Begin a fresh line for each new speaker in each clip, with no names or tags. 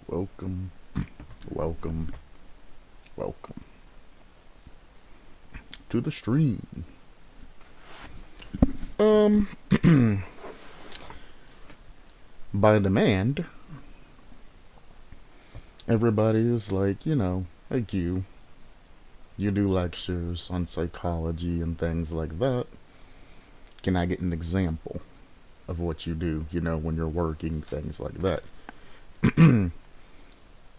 Welcome, welcome, welcome to the stream. Um, by demand, everybody is like, like you do lectures on psychology and things like that. Can I get an example of what you do, when you're working, things like that?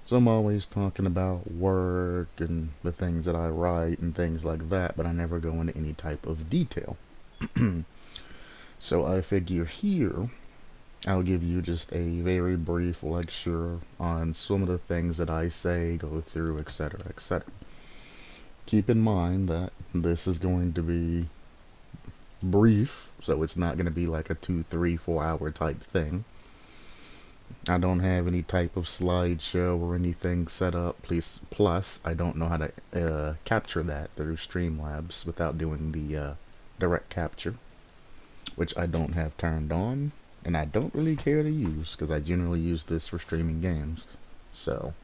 So I'm always talking about work and the things that I write and things like that, but I never go into any type of detail. So I figure here I'll give you just a very brief lecture on some of the things that I say, go through, etc., etc. Keep in mind that this is going to be brief, so it's not going to be like a 2, 3, 4 hour type thing. I don't have any type of slideshow or anything set up. Please, plus, I don't know how to capture that through Streamlabs without doing the direct capture, which I don't have turned on, and I don't really care to use because I generally use this for streaming games. So,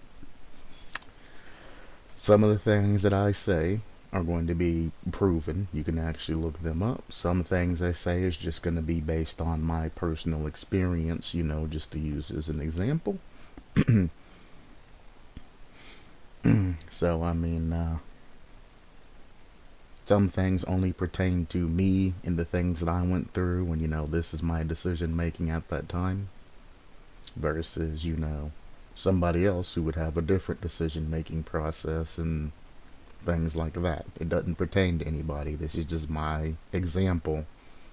some of the things that I say are going to be proven. You can actually look them up. Some things I say is just going to be based on my personal experience, just to use as an example. So, some things only pertain to me and the things that I went through, and this is my decision making at that time, versus, somebody else who would have a different decision making process and things like that. It doesn't pertain to anybody. This is just my example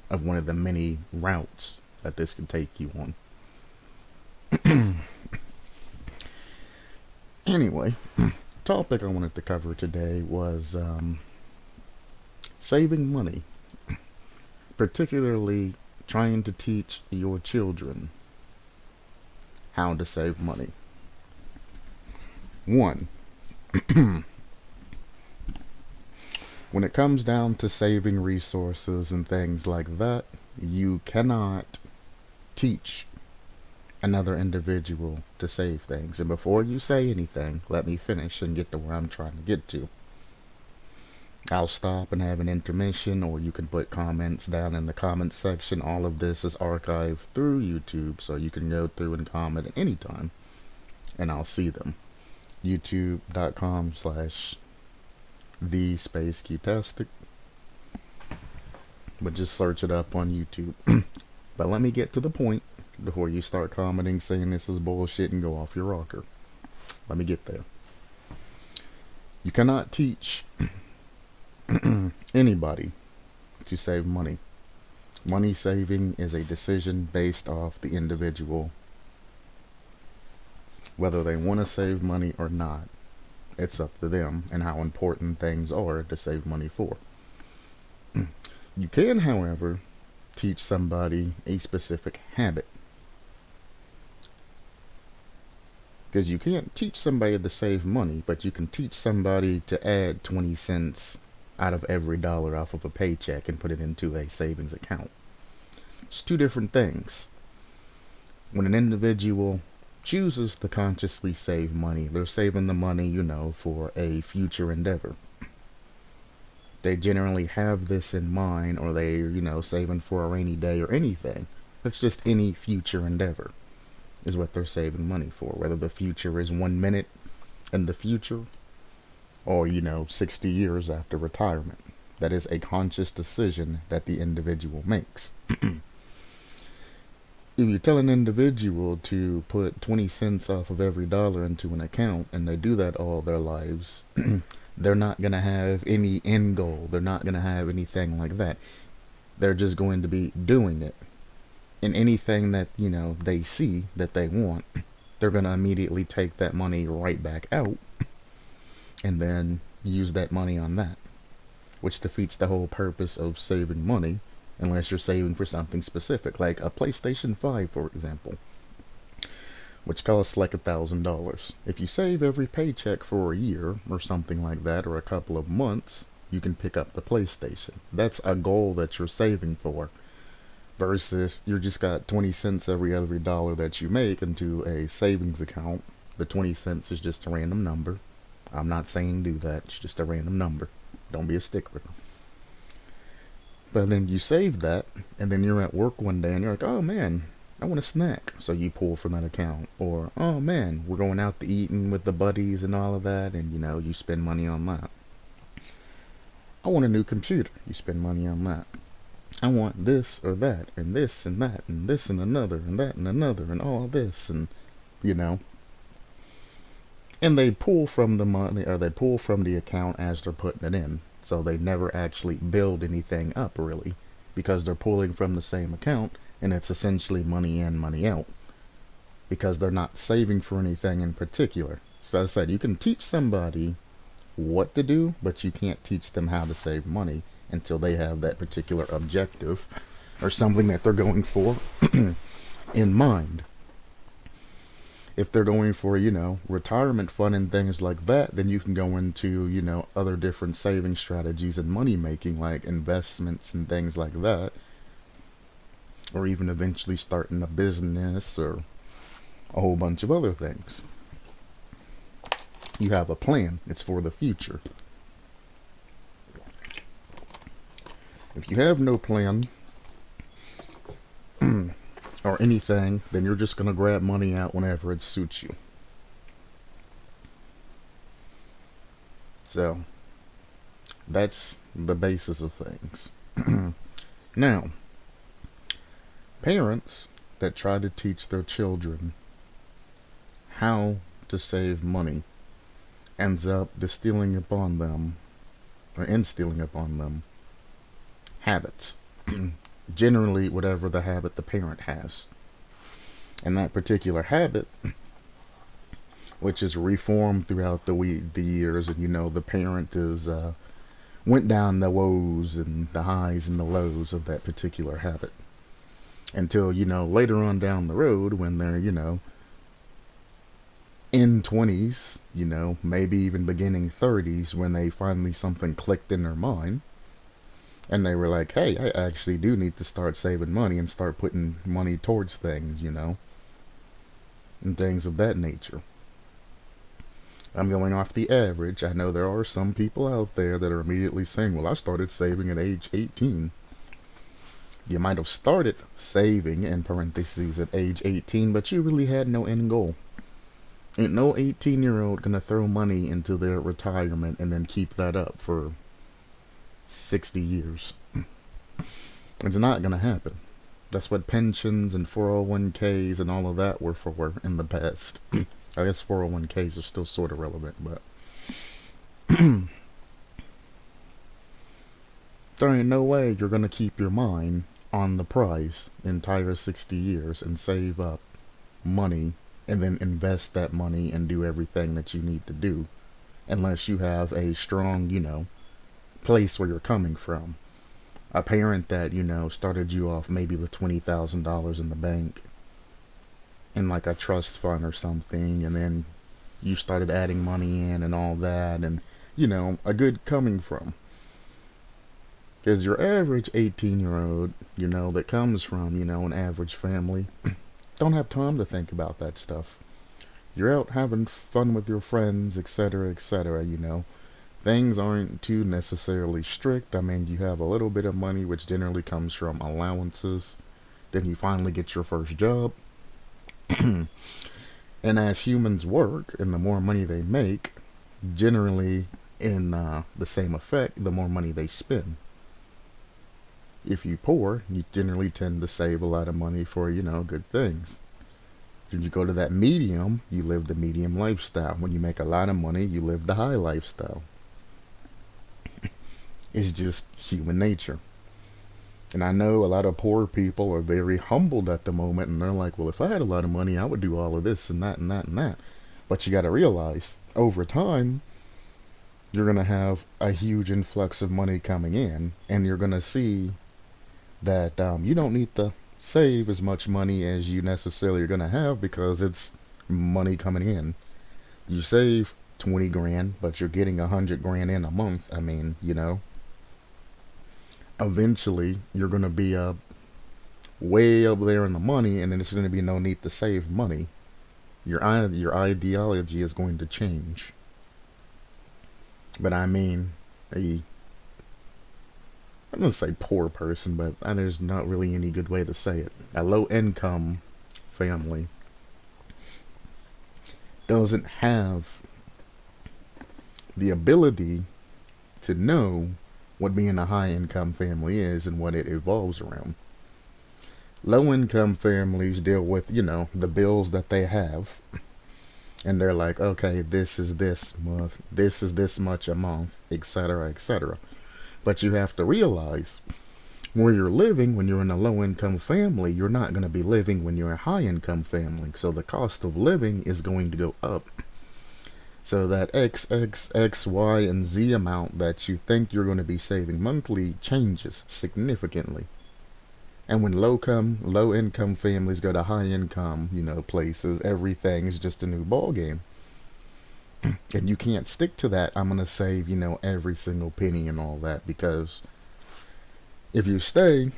of one of the many routes that this could take you on. Anyway, topic I wanted to cover today was saving money, particularly trying to teach your children how to save money. One, when it comes down to saving resources and things like that, you cannot teach another individual to save things. And before you say anything, let me finish and get to where I'm trying to get to. I'll stop and have an intermission, or you can put comments down in the comments section. All of this is archived through YouTube, so you can go through and comment at any time, and I'll see them. youtube.com/the_spacecutastic, but just search it up on YouTube. But let me get to the point before you start commenting saying this is bullshit and go off your rocker. Let me get there. You cannot teach anybody to save money. Money saving is a decision based off the individual, whether they want to save money or not. It's up to them and how important things are to save money for. You can, however, teach somebody a specific habit. Because you can't teach somebody to save money, but you can teach somebody to add 20 cents out of every dollar off of a paycheck and put it into a savings account. It's two different things. When an individual chooses to consciously save money, they're saving the money, for a future endeavor. They generally have this in mind, or they're, saving for a rainy day or anything. It's just any future endeavor is what they're saving money for. Whether the future is 1 minute in the future, or 60 years after retirement. That is a conscious decision that the individual makes. If you tell an individual to put 20 cents off of every dollar into an account, and they do that all their lives, they're not going to have any end goal. They're not going to have anything like that. They're just going to be doing it. And anything that, they see that they want, they're going to immediately take that money right back out and then use that money on that, which defeats the whole purpose of saving money unless you're saving for something specific, like a PlayStation 5, for example, which costs like $1,000. If you save every paycheck for a year or something like that, or a couple of months, you can pick up the PlayStation. That's a goal that you're saving for, versus you just got 20 cents every dollar that you make into a savings account, The 20 cents is just a random number. I'm not saying do that. It's just a random number. Don't be a stickler. But then you save that, and then you're at work one day and you're like, oh man, I want a snack. So you pull from that account. Or, oh man, we're going out to eating with the buddies and all of that, and you spend money on that. I want a new computer. You spend money on that. I want this or that, and this and that, and this and another, and that and another, and all this, and you know. And they pull from the money, or they pull from the account as they're putting it in. So they never actually build anything up, really, because they're pulling from the same account, and it's essentially money in, money out, because they're not saving for anything in particular. So as I said, you can teach somebody what to do, but you can't teach them how to save money until they have that particular objective or something that they're going for in mind. If they're going for, retirement fund and things like that, then you can go into, other different saving strategies and money making, like investments and things like that. Or even eventually starting a business or a whole bunch of other things. You have a plan. It's for the future. If you have no plan, or anything, then you're just going to grab money out whenever it suits you. So, that's the basis of things. Now, parents that try to teach their children how to save money ends up instilling upon them habits. Generally, whatever the habit the parent has. And that particular habit, which is reformed throughout the years, and the parent is went down the woes and the highs and the lows of that particular habit. Until, later on down the road when they're, in 20s, maybe even beginning 30s, when they finally something clicked in their mind. And they were like, hey, I actually do need to start saving money and start putting money towards things, and things of that nature. I'm going off the average. I know there are some people out there that are immediately saying, well, I started saving at age 18. You might have started saving, in parentheses, at age 18, but you really had no end goal. Ain't no 18-year-old gonna throw money into their retirement and then keep that up for 60 years. It's not going to happen. That's what pensions and 401ks and all of that were for in the past. I guess 401ks are still sort of relevant, but there ain't no way you're going to keep your mind on the prize the entire 60 years and save up money and then invest that money and do everything that you need to do, unless you have a strong, place where you're coming from. A parent that, started you off maybe with $20,000 in the bank in like a trust fund or something, and then you started adding money in and all that, and, a good coming from. Because your average 18-year-old, that comes from, an average family, don't have time to think about that stuff. You're out having fun with your friends, etc., etc., Things aren't too necessarily strict. I mean, you have a little bit of money, which generally comes from allowances. Then you finally get your first job. And as humans work, and the more money they make, generally in the same effect, the more money they spend. If you're poor, you generally tend to save a lot of money for, good things. When you go to that medium, you live the medium lifestyle. When you make a lot of money, you live the high lifestyle. It's just human nature. And I know a lot of poor people are very humbled at the moment, and they're like, well, if I had a lot of money, I would do all of this and that and that and that. But you got to realize, over time, you're going to have a huge influx of money coming in, and you're going to see that you don't need to save as much money as you necessarily are going to have, because it's money coming in. You save 20 grand, but you're getting 100 grand in a month. I mean, eventually you're going to be way up there in the money, and then there's going to be no need to save money. Your ideology is going to change. But I mean, a I'm gonna say poor person, but there's not really any good way to say it. A low income family doesn't have the ability to know what being a high income family is and what it evolves around. Low income families deal with, the bills that they have, and they're like, okay, this is this month, this is this much a month, etc., etc. But you have to realize where you're living when you're in a low income family, you're not going to be living when you're a high income family. So the cost of living is going to go up. So that X, X, X, Y, and Z amount that you think you're going to be saving monthly changes significantly. And when low income families go to high income, places, everything's just a new ball game. And you can't stick to that. I'm gonna save, every single penny and all that, because if you stay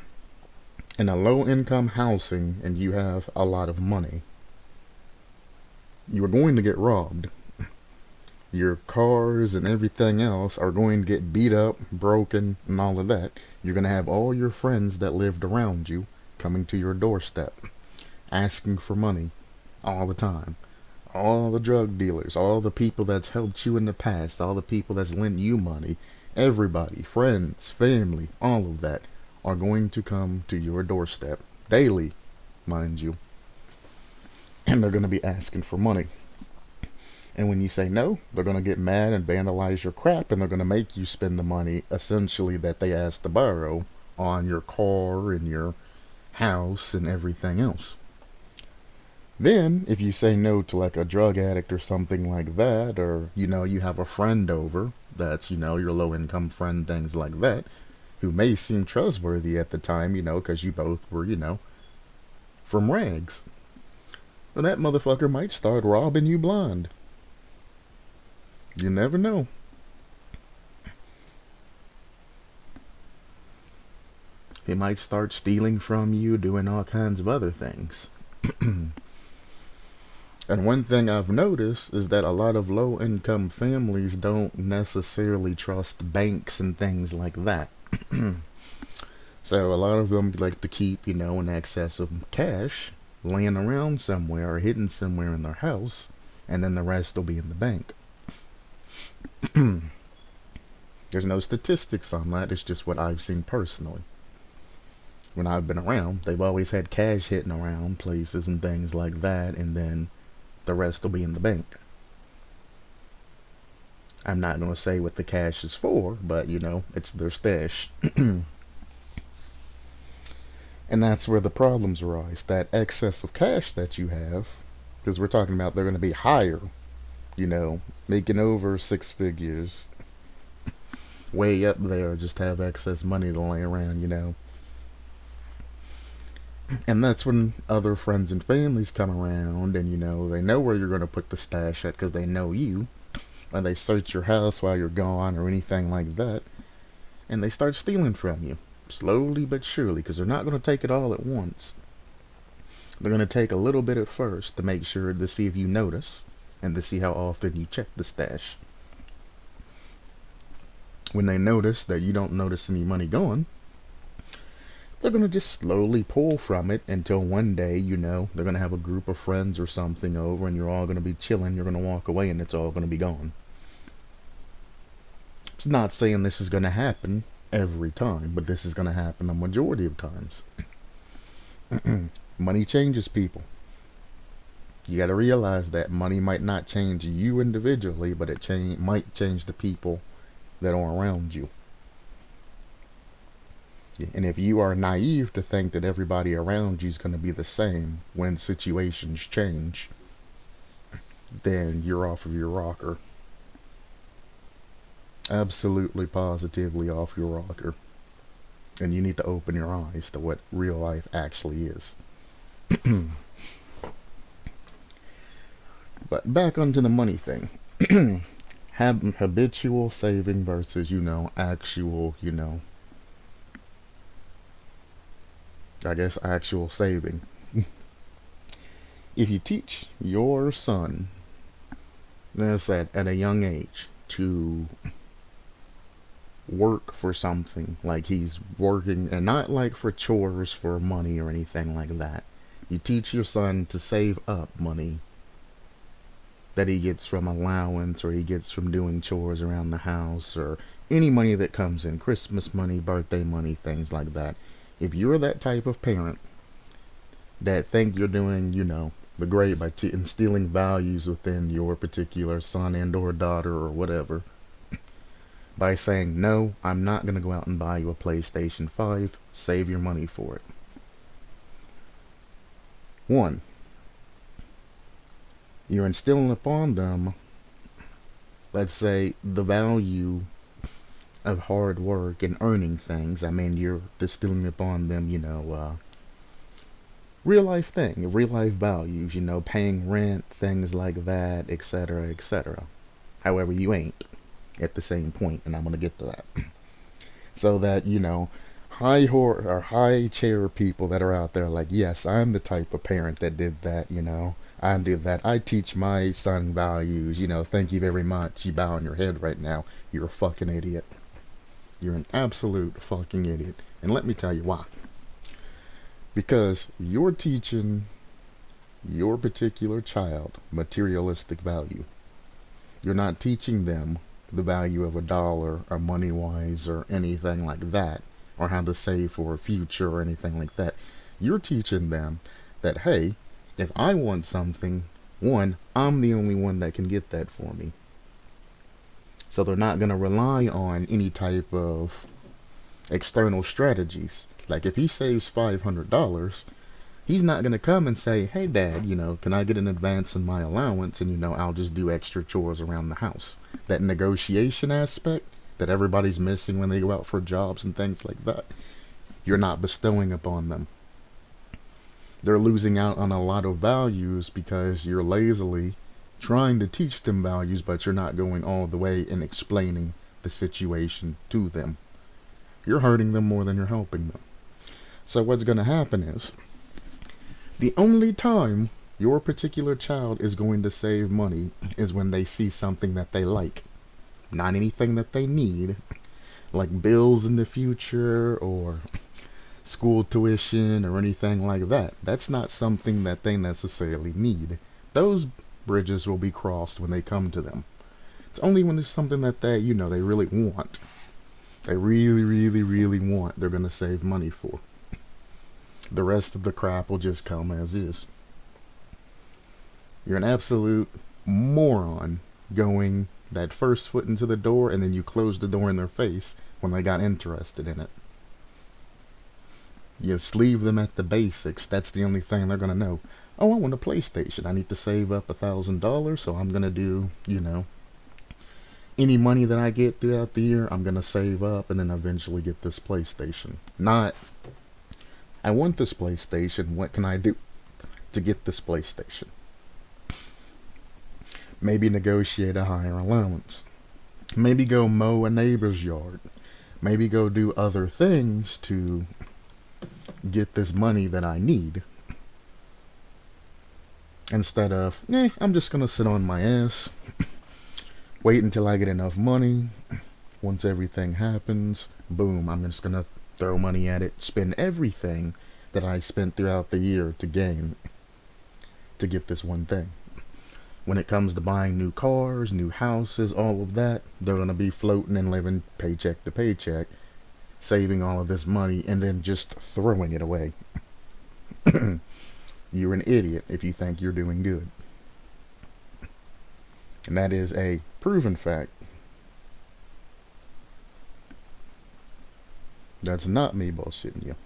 in a low income housing and you have a lot of money, you are going to get robbed. Your cars and everything else are going to get beat up, broken, and all of that. You're going to have all your friends that lived around you coming to your doorstep, asking for money all the time. All the drug dealers, all the people that's helped you in the past, all the people that's lent you money, everybody, friends, family, all of that are going to come to your doorstep daily, mind you. And they're going to be asking for money. And when you say no, they're going to get mad and vandalize your crap, and they're going to make you spend the money, essentially, that they asked to borrow on your car and your house and everything else. Then, if you say no to like a drug addict or something like that, or, you have a friend over that's, your low income friend, things like that, who may seem trustworthy at the time, because you both were, from rags. Well, that motherfucker might start robbing you blind. You never know. He might start stealing from you, doing all kinds of other things. And one thing I've noticed is that a lot of low income families don't necessarily trust banks and things like that. So a lot of them like to keep, an excess of cash laying around somewhere or hidden somewhere in their house, and then the rest will be in the bank. There's no statistics on that, it's just what I've seen personally. When I've been around, they've always had cash hitting around places and things like that, and then the rest will be in the bank. I'm not going to say what the cash is for, but it's their stash. And that's where the problems arise. That excess of cash that you have, because we're talking about they're going to be higher, making over six figures, way up there, just have excess money to lay around. And that's when other friends and families come around, and they know where you're going to put the stash at because they know you, and they search your house while you're gone or anything like that, and they start stealing from you, slowly but surely, because they're not going to take it all at once. They're going to take a little bit at first to make sure to see if you notice, and to see how often you check the stash. When they notice that you don't notice any money going, they're going to just slowly pull from it until one day, they're going to have a group of friends or something over, and you're all going to be chilling, you're going to walk away, and it's all going to be gone. It's not saying this is going to happen every time, but this is going to happen a majority of times. Money changes people. You got to realize that money might not change you individually, but it might change the people that are around you. And if you are naive to think that everybody around you is going to be the same when situations change, then you're off of your rocker. Absolutely, positively off your rocker. And you need to open your eyes to what real life actually is. But back onto the money thing. Habitual saving versus, actual, I guess actual saving. If you teach your son, as I said, at a young age, to work for something, like he's working, and not like for chores for money or anything like that. You teach your son to save up money that he gets from allowance or he gets from doing chores around the house or any money that comes in, Christmas money, birthday money, things like that. If you're that type of parent that think you're doing, the great by instilling values within your particular son and or daughter or whatever, by saying, no, I'm not going to go out and buy you a PlayStation 5, save your money for it. One, you're instilling upon them, let's say, the value of hard work and earning things. I mean, you're distilling upon them, real life thing, real life values, paying rent, things like that, etc., etc. However, you ain't at the same point, and I'm going to get to that. So that, high chair people that are out there like, yes, I'm the type of parent that did that, I did that. I teach my son values, thank you very much. You bow on your head right now. You're a fucking idiot. You're an absolute fucking idiot. And let me tell you why. Because you're teaching your particular child materialistic value. You're not teaching them the value of a dollar or money wise or anything like that, or how to save for a future or anything like that. You're teaching them that, hey, if I want something, one, I'm the only one that can get that for me. So they're not going to rely on any type of external strategies. Like if he saves $500, he's not going to come and say, hey dad, can I get an advance in my allowance and I'll just do extra chores around the house. That negotiation aspect that everybody's missing when they go out for jobs and things like that, you're not bestowing upon them. They're losing out on a lot of values because you're lazily trying to teach them values, but you're not going all the way and explaining the situation to them. You're hurting them more than you're helping them. So what's going to happen is, the only time your particular child is going to save money is when they see something that they like. Not anything that they need, like bills in the future or school tuition or anything like that. That's not something that they necessarily need. Those bridges will be crossed when they come to them. It's only when there's something that they really want. They really, really, really want, they're going to save money for. The rest of the crap will just come as is. You're an absolute moron going that first foot into the door and then you close the door in their face when they got interested in it. You just leave them at the basics. That's the only thing they're going to know. Oh, I want a PlayStation. I need to save up $1,000, so I'm going to do, any money that I get throughout the year, I'm going to save up and then eventually get this PlayStation. Not, I want this PlayStation. What can I do to get this PlayStation? Maybe negotiate a higher allowance. Maybe go mow a neighbor's yard. Maybe go do other things to get this money that I need. Instead of, I'm just going to sit on my ass, wait until I get enough money. Once everything happens, boom, I'm just going to throw money at it, spend everything that I spent throughout the year to get this one thing. When it comes to buying new cars, new houses, all of that, they're going to be floating and living paycheck to paycheck, saving all of this money and then just throwing it away. You're an idiot if you think you're doing good. And that is a proven fact. That's not me bullshitting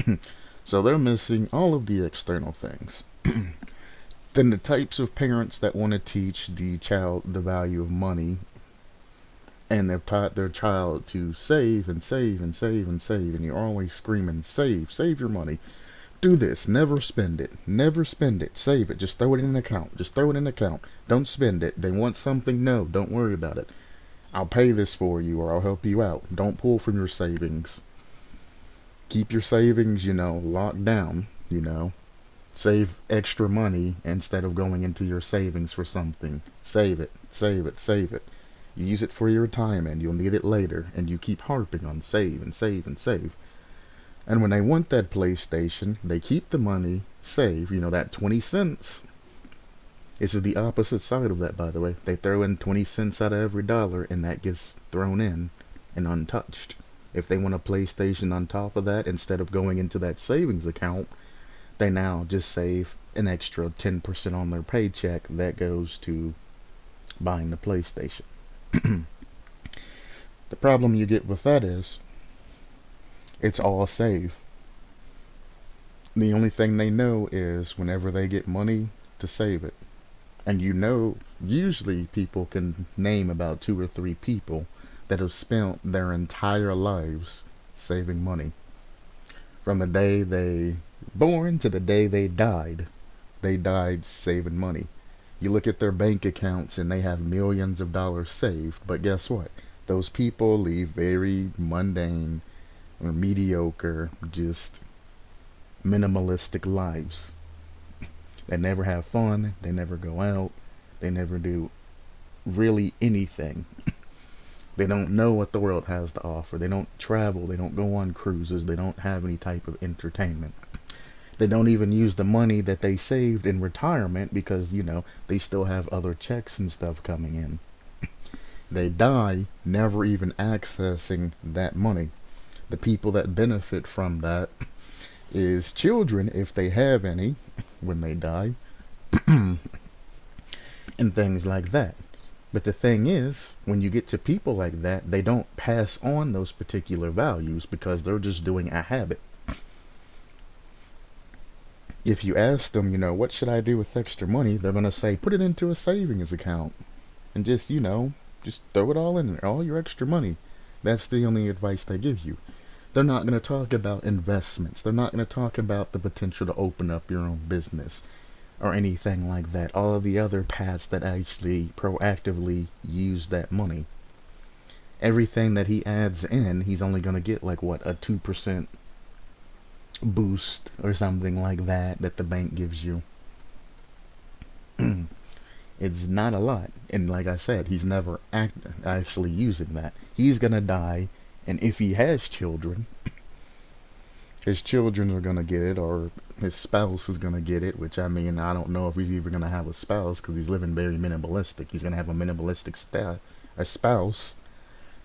you. So they're missing all of the external things. Then the types of parents that want to teach the child the value of money, and they've taught their child to save and save and save and save, and you're always screaming, save your money. Do this, never spend it, save it, just throw it in an account, don't spend it. They want something, no, don't worry about it. I'll pay this for you or I'll help you out. Don't pull from your savings. Keep your savings, locked down, Save extra money instead of going into your savings for something. Save it, save it, save it. Use it for your retirement. You'll need it later. And you keep harping on save and save and save. And when they want that PlayStation, they keep the money, save, that 20 cents. This is the opposite side of that, by the way. They throw in 20 cents out of every dollar, and that gets thrown in and untouched. If they want a PlayStation on top of that, instead of going into that savings account, they now just save an extra 10% on their paycheck that goes to buying the PlayStation. The problem you get with that is it's all save. The only thing they know is whenever they get money to save it. And usually people can name about 2 or 3 people that have spent their entire lives saving money. From the day they born to the day they died saving money. You look at their bank accounts and they have millions of dollars saved, but guess what? Those people leave very mundane or mediocre, just minimalistic lives. They never have fun, they never go out, they never do really anything. They don't know what the world has to offer. They don't travel, they don't go on cruises, they don't have any type of entertainment. They don't even use the money that they saved in retirement because, they still have other checks and stuff coming in. They die never even accessing that money. The people that benefit from that is children, if they have any, when they die, and things like that. But the thing is, when you get to people like that, they don't pass on those particular values because they're just doing a habit. If you ask them, what should I do with extra money? They're going to say, put it into a savings account and just throw it all in there, all your extra money. That's the only advice they give you. They're not going to talk about investments. They're not going to talk about the potential to open up your own business or anything like that. All of the other paths that actually proactively use that money. Everything that he adds in, he's only going to get a 2% boost or something like that the bank gives you. It's not a lot. And like I said, he's never actually using that. He's going to die. And if he has children, his children are going to get it, or his spouse is going to get it, which I don't know if he's even going to have a spouse because he's living very minimalistic. He's going to have a minimalistic spouse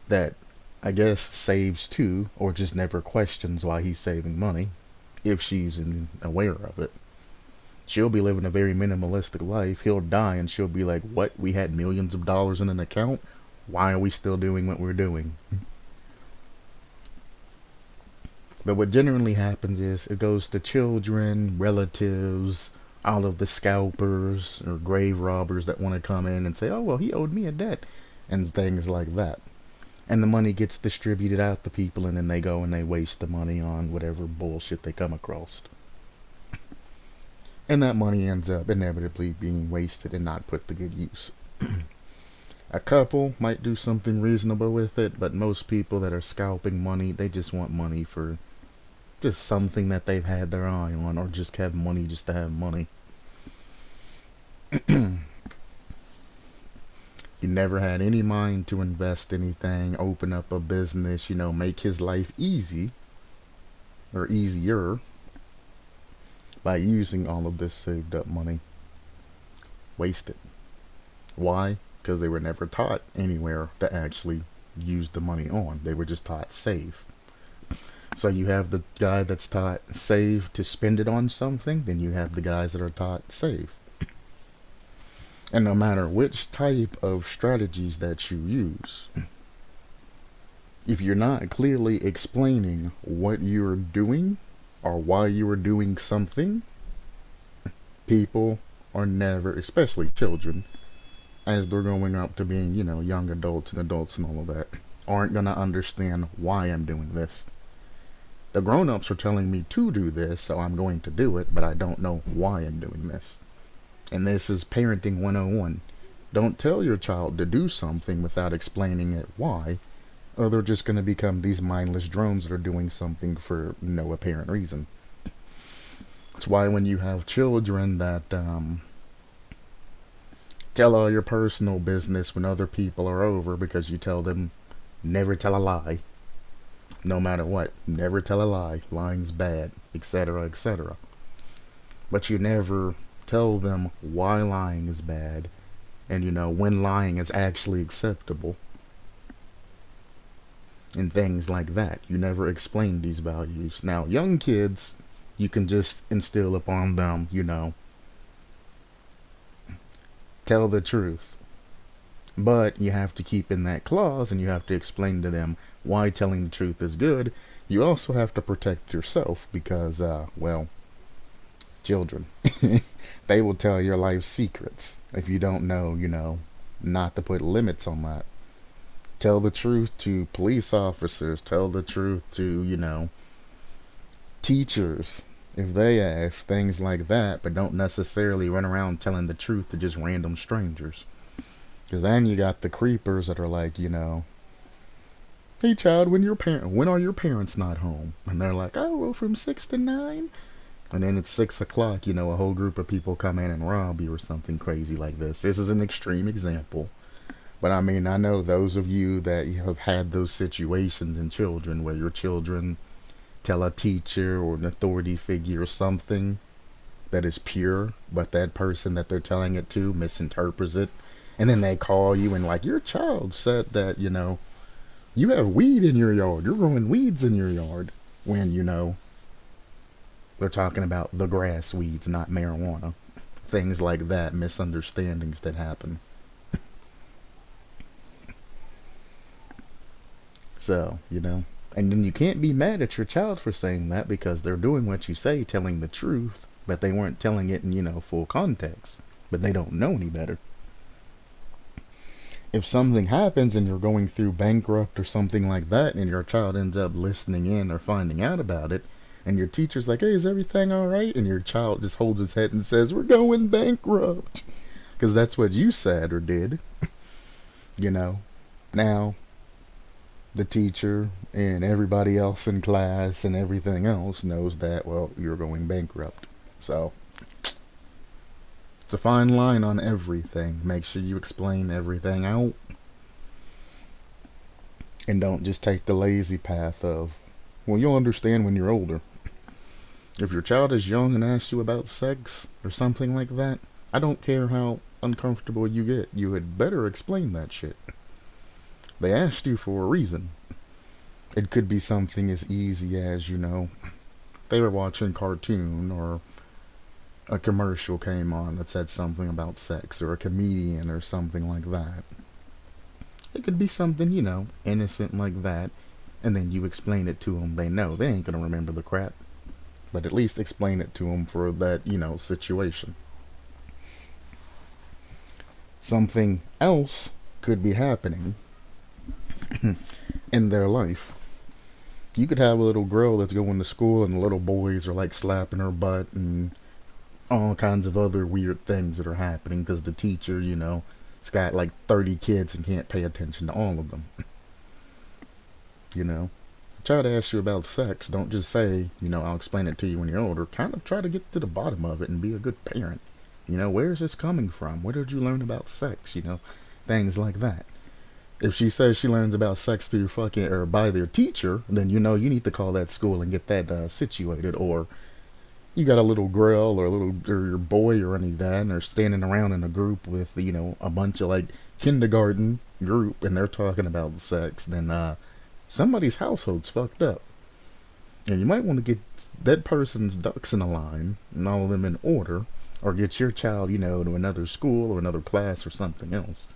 that I guess saves too, or just never questions why he's saving money, if she's aware of it. She'll be living a very minimalistic life. He'll die and she'll be like, what? We had millions of dollars in an account? Why are we still doing what we're doing? But what generally happens is it goes to children, relatives, all of the scalpers or grave robbers that want to come in and say, oh, well, he owed me a debt, and things like that. And the money gets distributed out to people, and then they go and they waste the money on whatever bullshit they come across. And that money ends up inevitably being wasted and not put to good use. A couple might do something reasonable with it, but most people that are scalping money, they just want money for just something that they've had their eye on, or just have money just to have money. He never had any mind to invest anything, open up a business, make his life easy, or easier, by using all of this saved up money. Wasted. Why? Because they were never taught anywhere to actually use the money on. They were just taught save. So you have the guy that's taught save to spend it on something, then you have the guys that are taught save. And no matter which type of strategies that you use, if you're not clearly explaining what you're doing or why you are doing something, people are never, especially children, as they're going up to being, young adults and all of that, aren't going to understand why I'm doing this. The grown-ups are telling me to do this, so I'm going to do it, but I don't know why I'm doing this. And this is parenting 101. Don't tell your child to do something without explaining it why, or they're just going to become these mindless drones that are doing something for no apparent reason. That's why when you have children that tell all your personal business when other people are over, because you tell them never tell a lie, no matter what, never tell a lie, lying's bad, etc., etc. But you never tell them why lying is bad, and when lying is actually acceptable, and things like that. You never explain these values. Now, young kids, you can just instill upon them, tell the truth. But you have to keep in that clause, and you have to explain to them why telling the truth is good. You also have to protect yourself because, well, children, they will tell your life secrets if you don't know, not to put limits on that. Tell the truth to police officers. Tell the truth to, teachers if they ask, things like that, but don't necessarily run around telling the truth to just random strangers. Because then you got the creepers that are like, hey child, when are your parents not home? And they're like, oh, well, from 6 to 9. And then it's 6 o'clock, a whole group of people come in and rob you or something crazy like this. This is an extreme example. But I mean, I know those of you that have had those situations in children where your children tell a teacher or an authority figure something that is pure, but that person that they're telling it to misinterprets it. And then they call you and like, your child said that, you have weed in your yard. You're growing weeds in your yard. When, they're talking about the grass weeds, not marijuana. Things like that, misunderstandings that happen. So, and then you can't be mad at your child for saying that because they're doing what you say, telling the truth, but they weren't telling it in, full context. But they don't know any better. If something happens and you're going through bankrupt or something like that, and your child ends up listening in or finding out about it, and your teacher's like, hey, is everything all right? And your child just holds his head and says, we're going bankrupt. Because that's what you said or did. Now, the teacher and everybody else in class and everything else knows that, well, you're going bankrupt. So, it's a fine line on everything. Make sure you explain everything out. And don't just take the lazy path of, well, you'll understand when you're older. If your child is young and asks you about sex or something like that, I don't care how uncomfortable you get, you had better explain that shit. They asked you for a reason. It could be something as easy as, they were watching cartoon or a commercial came on that said something about sex, or a comedian or something like that. It could be something, innocent like that, and then you explain it to them. They know they ain't gonna remember the crap, but at least explain it to them for that, situation. Something else could be happening in their life. You could have a little girl that's going to school and the little boys are like slapping her butt and all kinds of other weird things that are happening because the teacher, it's got like 30 kids and can't pay attention to all of them. Try to ask you about sex. Don't just say, I'll explain it to you when you're older. Kind of try to get to the bottom of it and be a good parent. Where's this coming from? Where did you learn about sex? Things like that. If she says she learns about sex through or by their teacher, then you need to call that school and get that situated. Or you got a little girl or your boy or any of that, and they're standing around in a group with a bunch of like kindergarten group, and they're talking about sex. Then somebody's household's fucked up, and you might want to get that person's ducks in a line and all of them in order, or get your child to another school or another class or something else.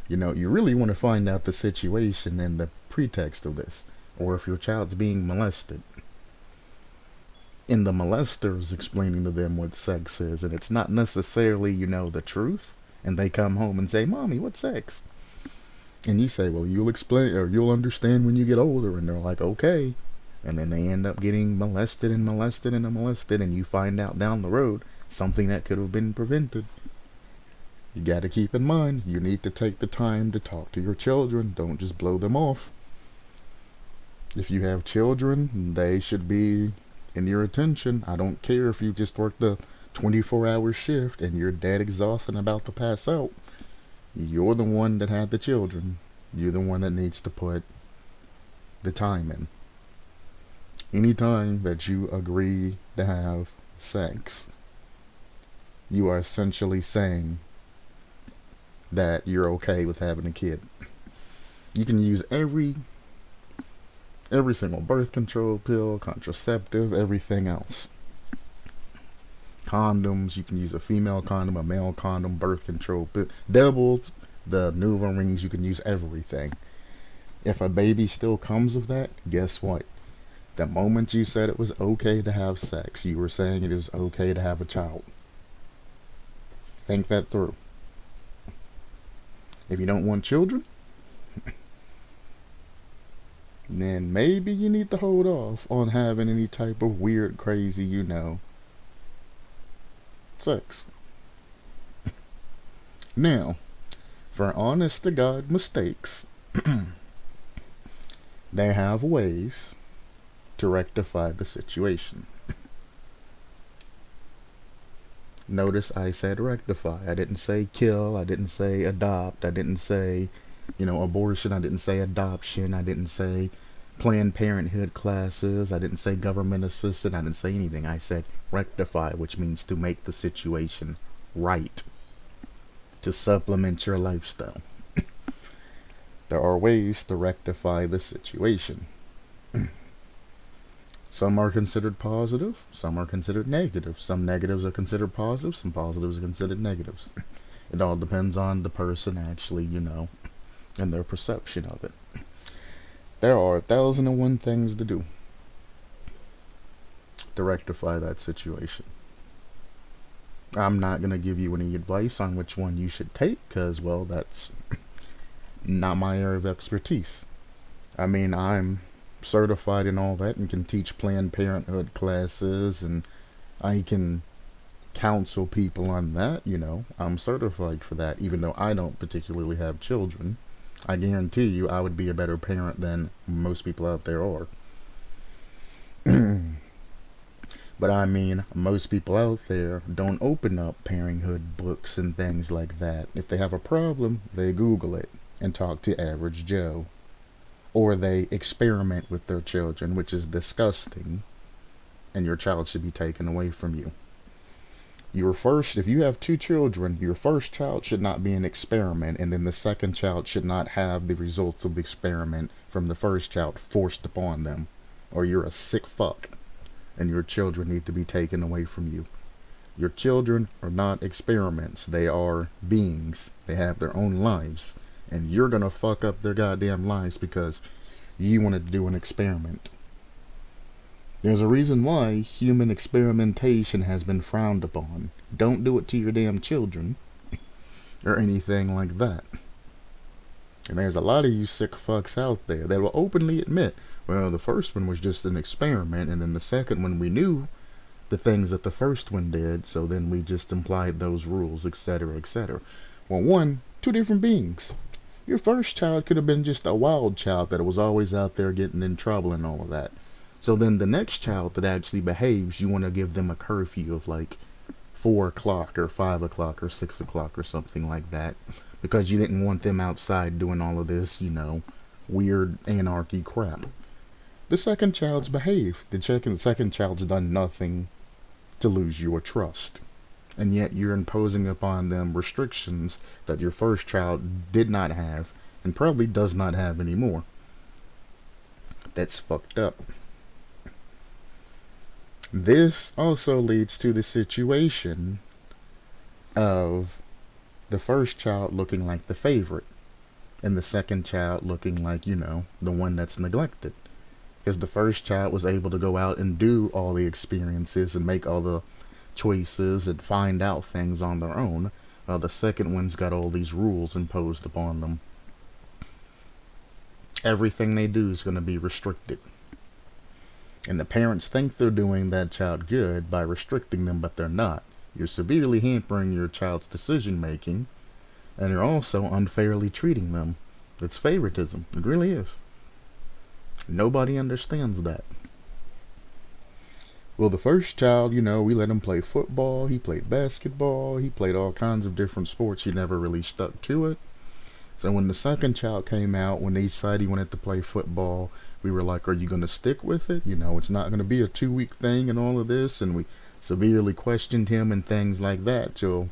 You really want to find out the situation and the pretext of this, or if your child's being molested. And the molester is explaining to them what sex is, and it's not necessarily, the truth, and they come home and say, Mommy, what's sex? And you say, well, you'll explain, or you'll understand when you get older, and they're like, okay. And then they end up getting molested and molested and molested, and you find out down the road something that could have been prevented. You gotta keep in mind, you need to take the time to talk to your children. Don't just blow them off. If you have children, they should be in your attention. I don't care if you just worked a 24-hour shift and you're dead exhausted and about to pass out. You're the one that had the children. You're the one that needs to put the time in. Any time that you agree to have sex, you are essentially saying that you're okay with having a kid. You can use every single birth control pill, contraceptive, everything else. Condoms, you can use a female condom, a male condom, birth control pill, doubles, the Nuva rings, you can use everything. If a baby still comes of that, guess what? The moment you said it was okay to have sex, you were saying it is okay to have a child. Think that through. If you don't want children, then maybe you need to hold off on having any type of weird, crazy, sex. Now, for honest to God mistakes, they have ways to rectify the situation. Notice I said rectify. I didn't say kill. I didn't say adopt. I didn't say, abortion. I didn't say adoption. I didn't say Planned Parenthood classes. I didn't say government assisted. I didn't say anything. I said rectify, which means to make the situation right, to supplement your lifestyle. There are ways to rectify the situation. Some are considered positive, some are considered negative. Some negatives are considered positive, some positives are considered negatives. It all depends on the person actually, and their perception of it. There are 1,001 things to do to rectify that situation. I'm not going to give you any advice on which one you should take, because, well, that's not my area of expertise. I mean, I'm certified in all that and can teach Planned Parenthood classes, and I can counsel people on that. I'm certified for that, even though I don't particularly have children. I guarantee you I would be a better parent than most people out there are. But I mean, most people out there don't open up parenthood books and things like that. If they have a problem, they Google it and talk to Average Joe. Or they experiment with their children, which is disgusting, and your child should be taken away from you. If you have 2 children, your first child should not be an experiment, and then the second child should not have the results of the experiment from the first child forced upon them. Or you're a sick fuck, and your children need to be taken away from you. Your children are not experiments. They are beings. They have their own lives. And you're gonna fuck up their goddamn lives because you wanted to do an experiment. There's a reason why human experimentation has been frowned upon. Don't do it to your damn children or anything like that. And there's a lot of you sick fucks out there that will openly admit, well, the first one was just an experiment, and then the second one we knew the things that the first one did, so then we just implied those rules, etc., etc. Well, 2 different beings. Your first child could have been just a wild child that was always out there getting in trouble and all of that. So then the next child that actually behaves, you want to give them a curfew of like 4 o'clock or 5 o'clock or 6 o'clock or something like that. Because you didn't want them outside doing all of this, weird anarchy crap. The second child's behaved. The second child's done nothing to lose your trust. And yet you're imposing upon them restrictions that your first child did not have and probably does not have anymore. That's fucked up. This also leads to the situation of the first child looking like the favorite and the second child looking like, the one that's neglected. Because the first child was able to go out and do all the experiences and make all the choices and find out things on their own, while the second one's got all these rules imposed upon them. Everything they do is going to be restricted. And the parents think they're doing that child good by restricting them, but they're not. You're severely hampering your child's decision making, and you're also unfairly treating them. It's favoritism. It really is. Nobody understands that. Well, the first child, we let him play football, he played basketball, he played all kinds of different sports. He never really stuck to it. So when the second child came out, when they decided he wanted to play football, we were like, are you going to stick with it? It's not going to be a 2 week thing and all of this. And we severely questioned him and things like that till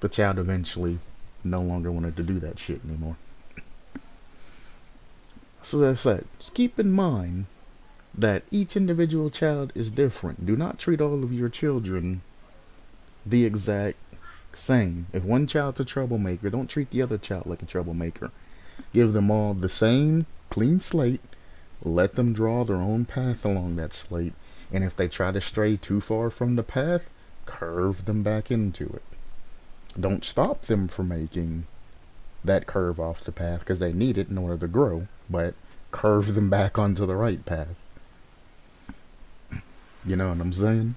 the child eventually no longer wanted to do that shit anymore. So that's it. Just keep in mind that each individual child is different. Do not treat all of your children the exact same. If one child's a troublemaker, don't treat the other child like a troublemaker. Give them all the same clean slate. Let them draw their own path along that slate. And if they try to stray too far from the path, curve them back into it. Don't stop them from making that curve off the path because they need it in order to grow, but curve them back onto the right path. You know what I'm saying?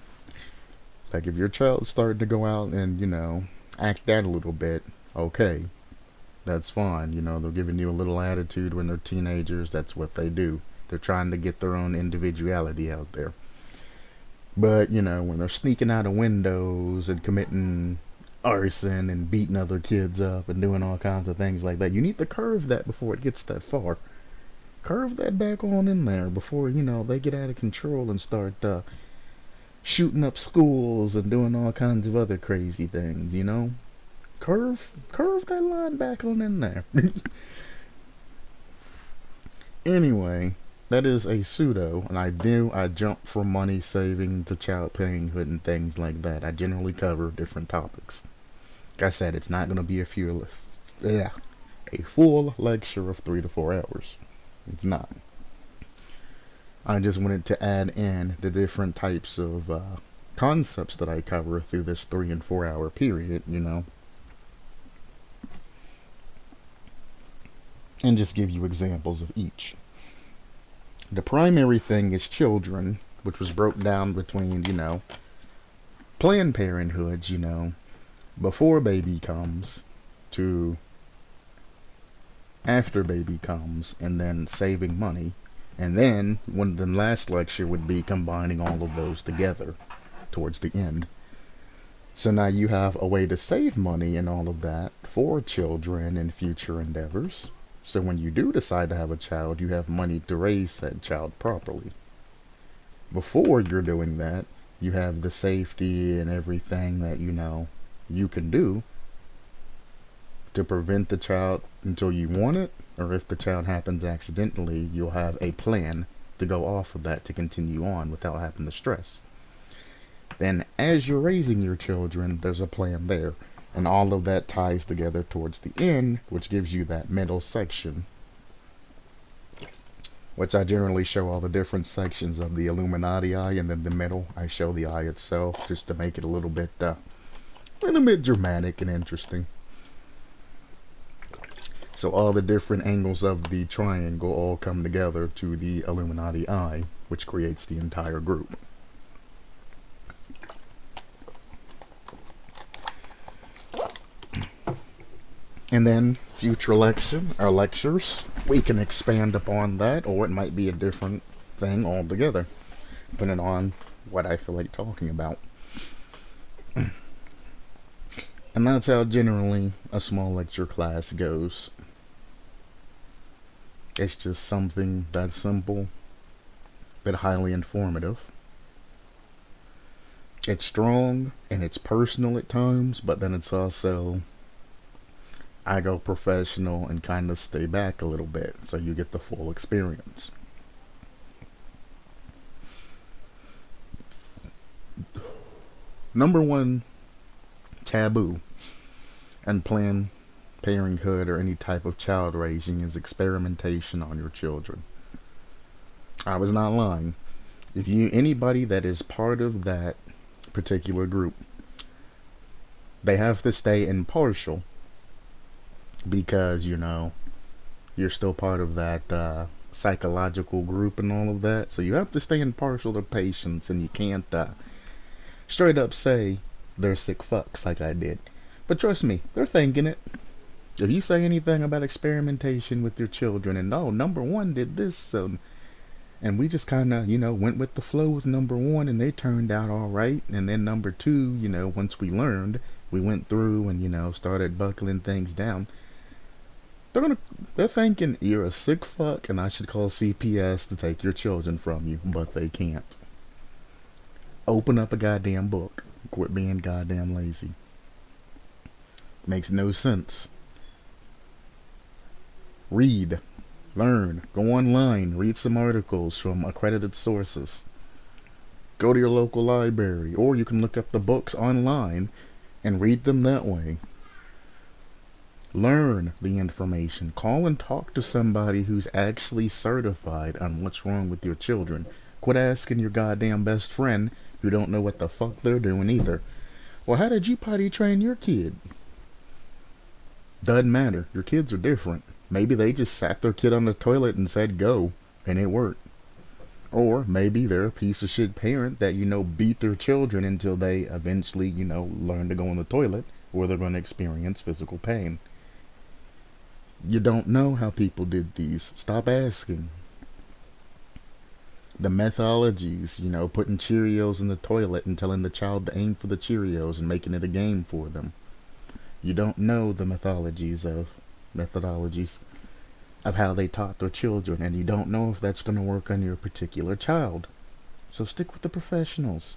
Like if your child's starting to go out and, act out a little bit, okay, that's fine. They're giving you a little attitude when they're teenagers. That's what they do. They're trying to get their own individuality out there. But, when they're sneaking out of windows and committing arson and beating other kids up and doing all kinds of things like that, you need to curve that before it gets that far. Curve that back on in there before, they get out of control and start shooting up schools and doing all kinds of other crazy things, Curve that line back on in there. Anyway, that is a pseudo, and I jump from money saving to child parenthood and things like that. I generally cover different topics. Like I said, it's not going to be a full lecture of 3 to 4 hours. It's not. I just wanted to add in the different types of concepts that I cover through this 3 and 4 hour period, and just give you examples of each. The primary thing is children, which was broke down between, Planned Parenthoods, before baby comes to after baby comes, and then saving money. And then, the last lecture would be combining all of those together towards the end. So now you have a way to save money and all of that for children and future endeavors. So when you do decide to have a child, you have money to raise said child properly. Before you're doing that, you have the safety and everything that you can do to prevent the child until you want it, or if the child happens accidentally, you'll have a plan to go off of that to continue on without having to stress. Then as you're raising your children, there's a plan there. And all of that ties together towards the end, which gives you that middle section, which I generally show all the different sections of the Illuminati eye, and then the middle, I show the eye itself, just to make it a little bit dramatic and interesting. So all the different angles of the triangle all come together to the Illuminati eye, which creates the entire group. And then future lectures, we can expand upon that, or it might be a different thing altogether, depending on what I feel like talking about. And that's how generally a small lecture class goes. It's just something that's simple, but highly informative. It's strong and it's personal at times, but then it's also, I go professional and kind of stay back a little bit, so you get the full experience. Number one taboo in Planned Parenthood or any type of child raising is experimentation on your children. I was not lying. If anybody that is part of that particular group, they have to stay impartial, because you're still part of that psychological group and all of that, so you have to stay impartial to patients, and you can't straight up say they're sick fucks like I did. But trust me, they're thinking it. If you say anything about experimentation with your children and oh, number one did this, and we just kind of, went with the flow with number one and they turned out all right. And then number two, once we learned, we went through and, started buckling things down. They're thinking you're a sick fuck and I should call CPS to take your children from you, but they can't. Open up a goddamn book. Quit being goddamn lazy. Makes no sense. Read. Learn. Go online. Read some articles from accredited sources. Go to your local library, or you can look up the books online and read them that way. Learn the information. Call and talk to somebody who's actually certified on what's wrong with your children. Quit asking your goddamn best friend who don't know what the fuck they're doing either. Well, how did you potty train your kid? Doesn't matter. Your kids are different. Maybe they just sat their kid on the toilet and said go, and it worked. Or maybe they're a piece of shit parent that, beat their children until they eventually, learn to go on the toilet, or they're going to experience physical pain. You don't know how people did these. Stop asking. The methodologies, putting Cheerios in the toilet and telling the child to aim for the Cheerios and making it a game for them. You don't know the methodologies of how they taught their children, and you don't know if that's going to work on your particular child. So stick with the professionals.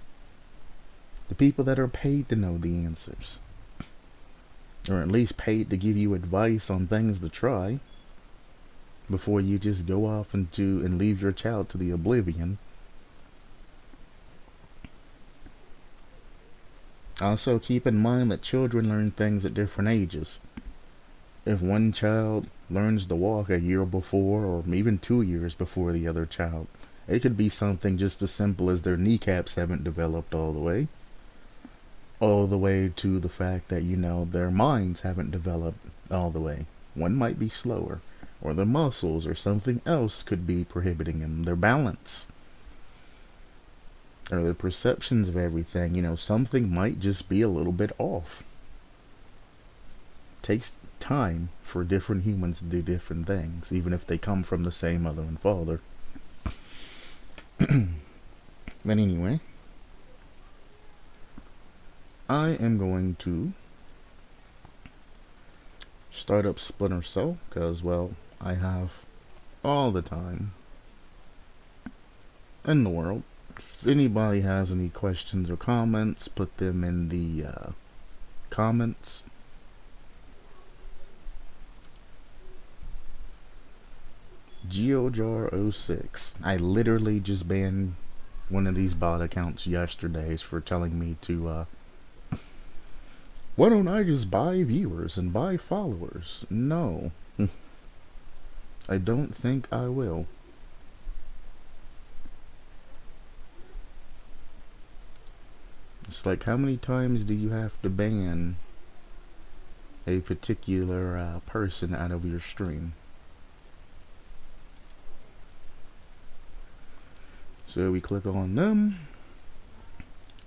The people that are paid to know the answers. Or at least paid to give you advice on things to try before you just go off and leave your child to the oblivion. Also keep in mind that children learn things at different ages. If one child learns to walk a year before, or even 2 years before the other child, it could be something just as simple as their kneecaps haven't developed all the way to the fact that, their minds haven't developed all the way. One might be slower, or their muscles or something else could be prohibiting them, their balance, or their perceptions of everything. Something might just be a little bit off. It takes time for different humans to do different things, even if they come from the same mother and father. But anyway, I am going to start up Splinter Cell because, well, I have all the time in the world. If anybody has any questions or comments, put them in the comments. GeoJar06. I literally just banned one of these bot accounts yesterday for telling me to why don't I just buy viewers and buy followers? No. I don't think I will. It's like, how many times do you have to ban a particular person out of your stream? So we click on them,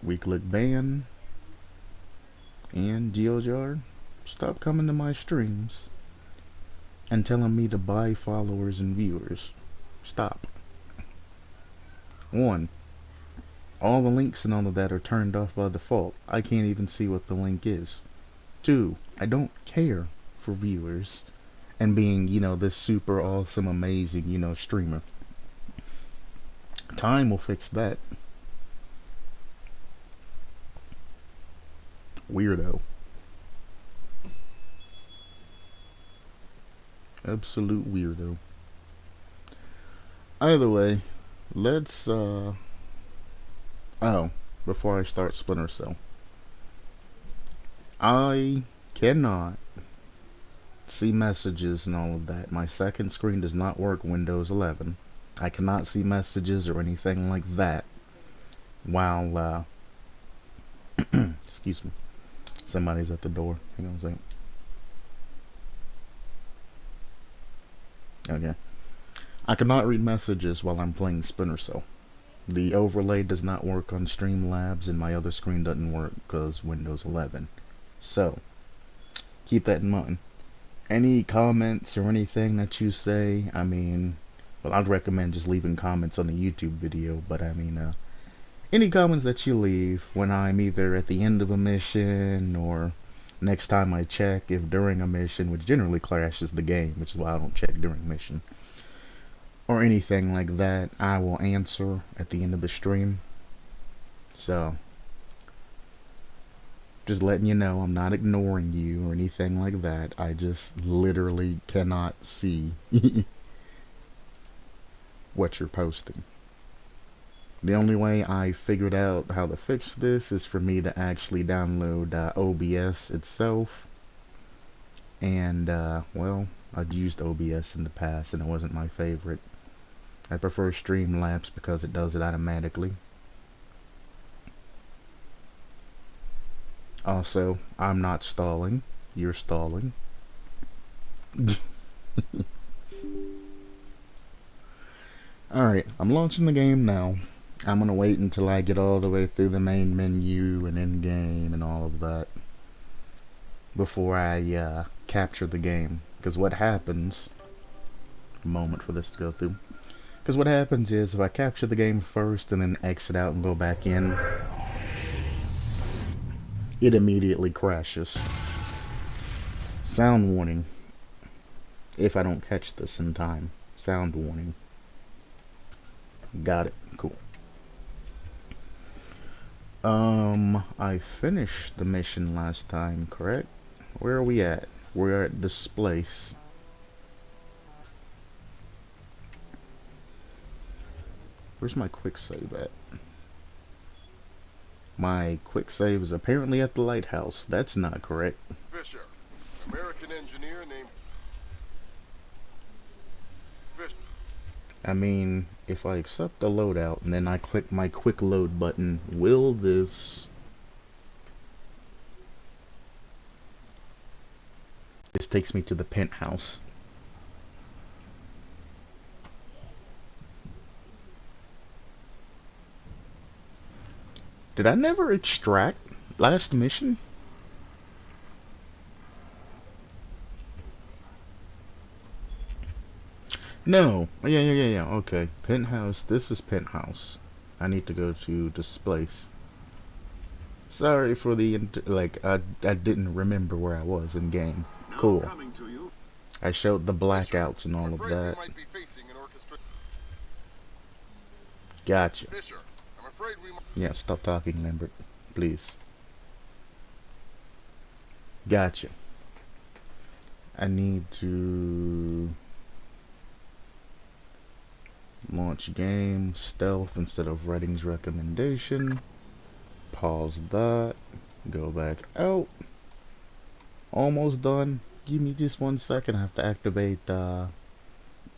we click ban, and GeoJar, stop coming to my streams and telling me to buy followers and viewers. Stop. 1. All the links and all of that are turned off by default. I can't even see what the link is. 2. I don't care for viewers and being, this super awesome, amazing, streamer. Time will fix that. Weirdo. Absolute weirdo. Either way, let's before I start Splinter Cell, I cannot see messages and all of that. My second screen does not work Windows 11. I cannot see messages or anything like that while excuse me, somebody's at the door. Hang on a second. Okay. I cannot read messages while I'm playing Splinter Cell. The overlay does not work on Streamlabs, and my other screen doesn't work because Windows 11. So, keep that in mind. Any comments or anything that you say, I mean, well, I'd recommend just leaving comments on the YouTube video, but I mean, any comments that you leave when I'm either at the end of a mission or next time I check, if during a mission, which generally crashes the game, which is why I don't check during mission, or anything like that, I will answer at the end of the stream. So, just letting you know, I'm not ignoring you or anything like that. I just literally cannot see what you're posting. The only way I figured out how to fix this is for me to actually download OBS itself. And, well, I've used OBS in the past and it wasn't my favorite. I prefer Streamlabs because it does it automatically. Also, I'm not stalling. You're stalling. Alright, I'm launching the game now. I'm gonna wait until I get all the way through the main menu and in-game and all of that before I capture the game. Because what happens... A moment for this to go through. Because what happens is, if I capture the game first and then exit out and go back in, it immediately crashes. Sound warning. If I don't catch this in time. Sound warning. Got it. Cool. I finished the mission last time, correct? Where are we at? We're at this place. Where's my quick save at? My quick save is apparently at the lighthouse. That's not correct.
Fisher, American engineer named Fisher.
I mean, if I accept the loadout and then I click my quick load button, will this... This takes me to the penthouse. Did I never extract last mission? No. Yeah. Okay. Penthouse. This is penthouse. I need to go to this place. Sorry for the I didn't remember where I was in game. Cool. I showed the blackouts and all of that. Gotcha. Yeah, stop talking, Lambert. Please. Gotcha. I need to launch game, stealth instead of Redding's recommendation. Pause that. Go back out. Almost done. Give me just 1 second. I have to activate the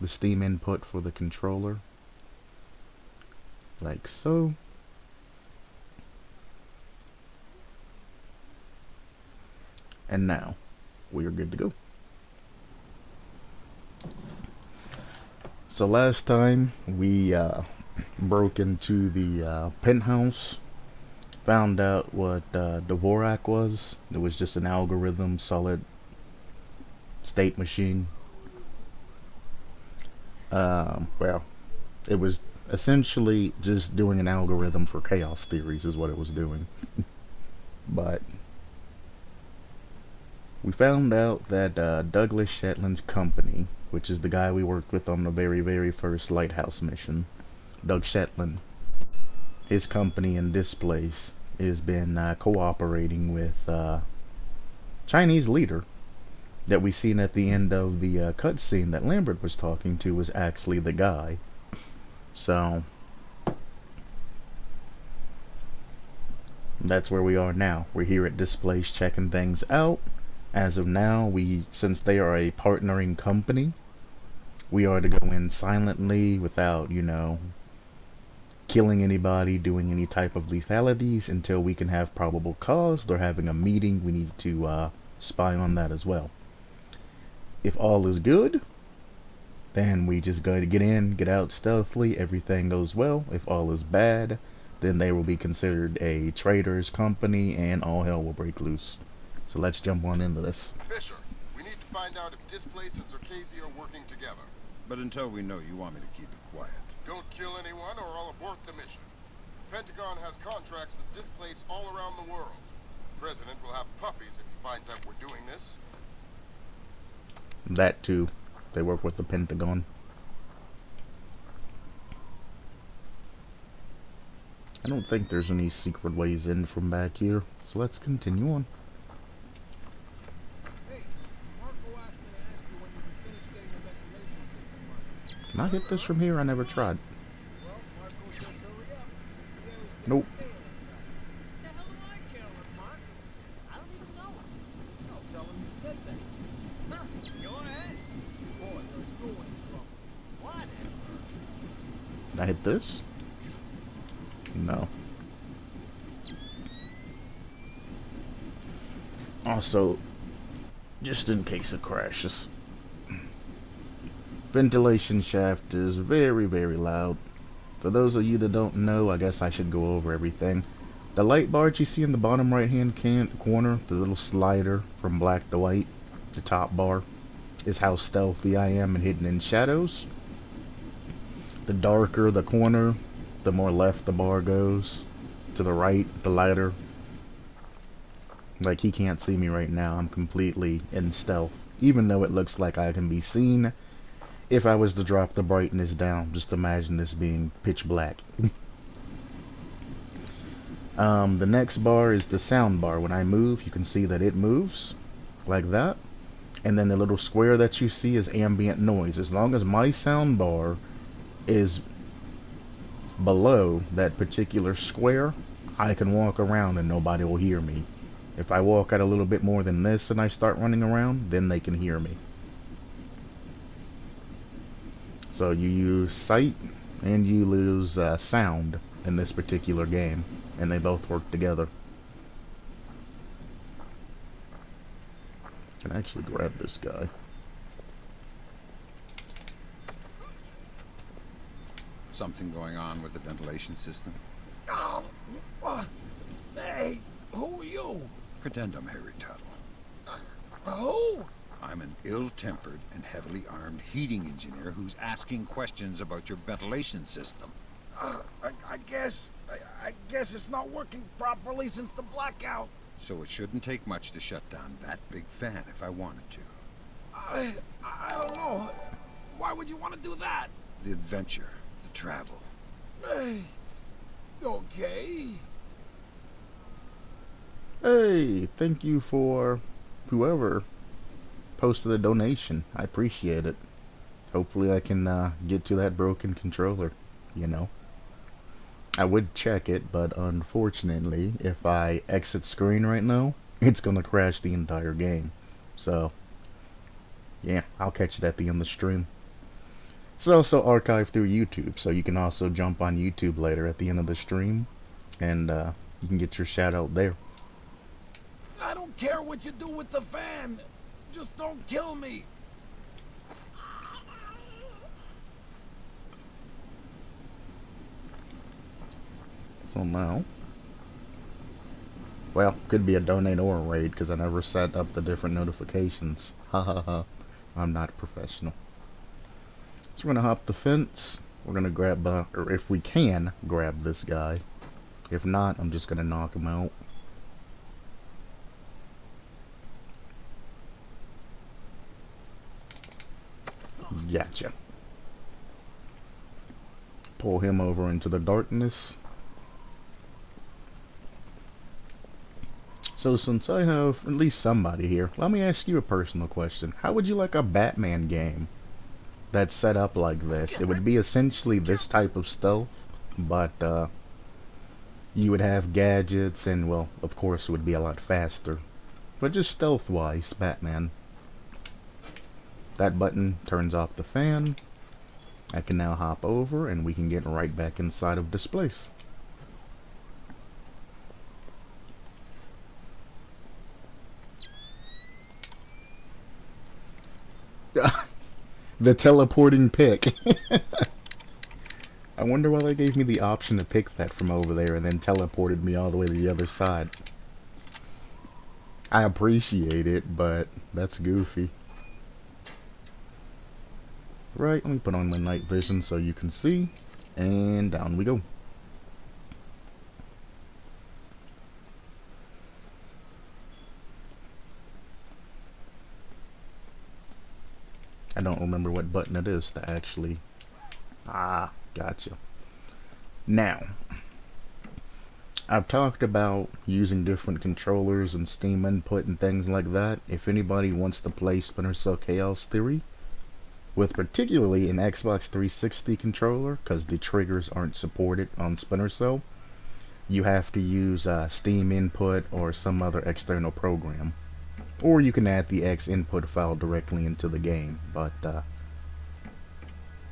Steam input for the controller. Like so. And now, we are good to go. So last time, we broke into the penthouse, found out what Dvorak was. It was just an algorithm, solid state machine. Well, it was essentially just doing an algorithm for chaos theories is what it was doing. But we found out that Douglas Shetland's company, which is the guy we worked with on the very first lighthouse mission, Doug Shetland, his company in this place has been cooperating with Chinese leader that we seen at the end of the cutscene that Lambert was talking to was actually the guy. So that's where we are now. We're here at this place checking things out. As of now, since they are a partnering company, we are to go in silently without, you know, killing anybody, doing any type of lethalities until we can have probable cause. They're having a meeting. We need to spy on that as well. If all is good, then we just go to get in, get out stealthily. Everything goes well. If all is bad, then they will be considered a traitor's company and all hell will break loose. So let's jump on into this.
Fisher, we need to to find out if Displace and Zerkasi are working together.
But until we know, you want me to keep it quiet.
Don't kill anyone or I'll abort the mission. The Pentagon has contracts with Displace all around the world. The President will have puppies if he finds out we're doing this.
That too. They work with the Pentagon. I don't think there's any secret ways in from back here, so let's continue on.
Hey, Marco asked me to ask you when you can finish getting the ventilation system running.
Can I hit this from here? I never tried.
Well, Marco says hurry up, since the air is
Nope.
stale inside. The hell do I care what Marco said? I don't even know him. I'll tell him you said that. Huh, go ahead. Boy, are you in trouble. Whatever.
Can I hit this? No. Also, just in case it crashes, ventilation shaft is very, very loud. For those of you that don't know, I guess I should go over everything. The light bar that you see in the bottom right hand corner, the little slider from black to white, the top bar, is how stealthy I am and hidden in shadows. The darker the corner, the more left the bar goes. To the right, the lighter. Like, he can't see me right now. I'm completely in stealth. Even though it looks like I can be seen. If I was to drop the brightness down, just imagine this being pitch black. The next bar is the sound bar. When I move, you can see that it moves. Like that. And then the little square that you see is ambient noise. As long as my sound bar is below that particular square, I can walk around and nobody will hear me. If I walk out a little bit more than this and I start running around, then they can hear me. So you use sight and you lose sound in this particular game, and they both work together. I can actually grab this guy.
Something going on with the ventilation system?
Oh, hey, who are you?
Pretend I'm Harry Tuttle.
Who?
I'm an ill-tempered and heavily armed heating engineer who's asking questions about your ventilation system.
I guess it's not working properly since the blackout.
So it shouldn't take much to shut down that big fan if I wanted to.
I don't know. Why would you want to do that?
The adventure, the travel.
Hey, okay.
Hey, thank you for whoever posted a donation. I appreciate it. Hopefully I can get to that broken controller, you know. I would check it, but unfortunately, if I exit screen right now, it's gonna crash the entire game. So, yeah, I'll catch it at the end of the stream. It's also archived through YouTube, so you can also jump on YouTube later at the end of the stream, and you can get your shout out there.
I don't care what you do with the fan. Just don't kill me.
So now, well, could be a donate or a raid because I never set up the different notifications. Ha ha ha. I'm not a professional. So we're gonna hop the fence. We're gonna grab, or if we can, grab this guy. If not, I'm just gonna knock him out. Gotcha. Pull him over into the darkness. So since I have at least somebody here, let me ask you a personal question. How would you like a Batman game that's set up like this? It would be essentially this type of stealth, but you would have gadgets and, well, of course it would be a lot faster. But just stealth-wise, Batman. That button turns off the fan. I can now hop over and we can get right back inside of this place. The teleporting pick. I wonder why they gave me the option to pick that from over there and then teleported me all the way to the other side. I appreciate it, but that's goofy. Right, let me put on my night vision so you can see. And down we go. I don't remember what button it is to actually... Ah, gotcha. Now, I've talked about using different controllers and Steam input and things like that. If anybody wants to play Splinter Cell Chaos Theory, with particularly an Xbox 360 controller, because the triggers aren't supported on Splinter Cell, you have to use Steam input or some other external program. Or you can add the X input file directly into the game, but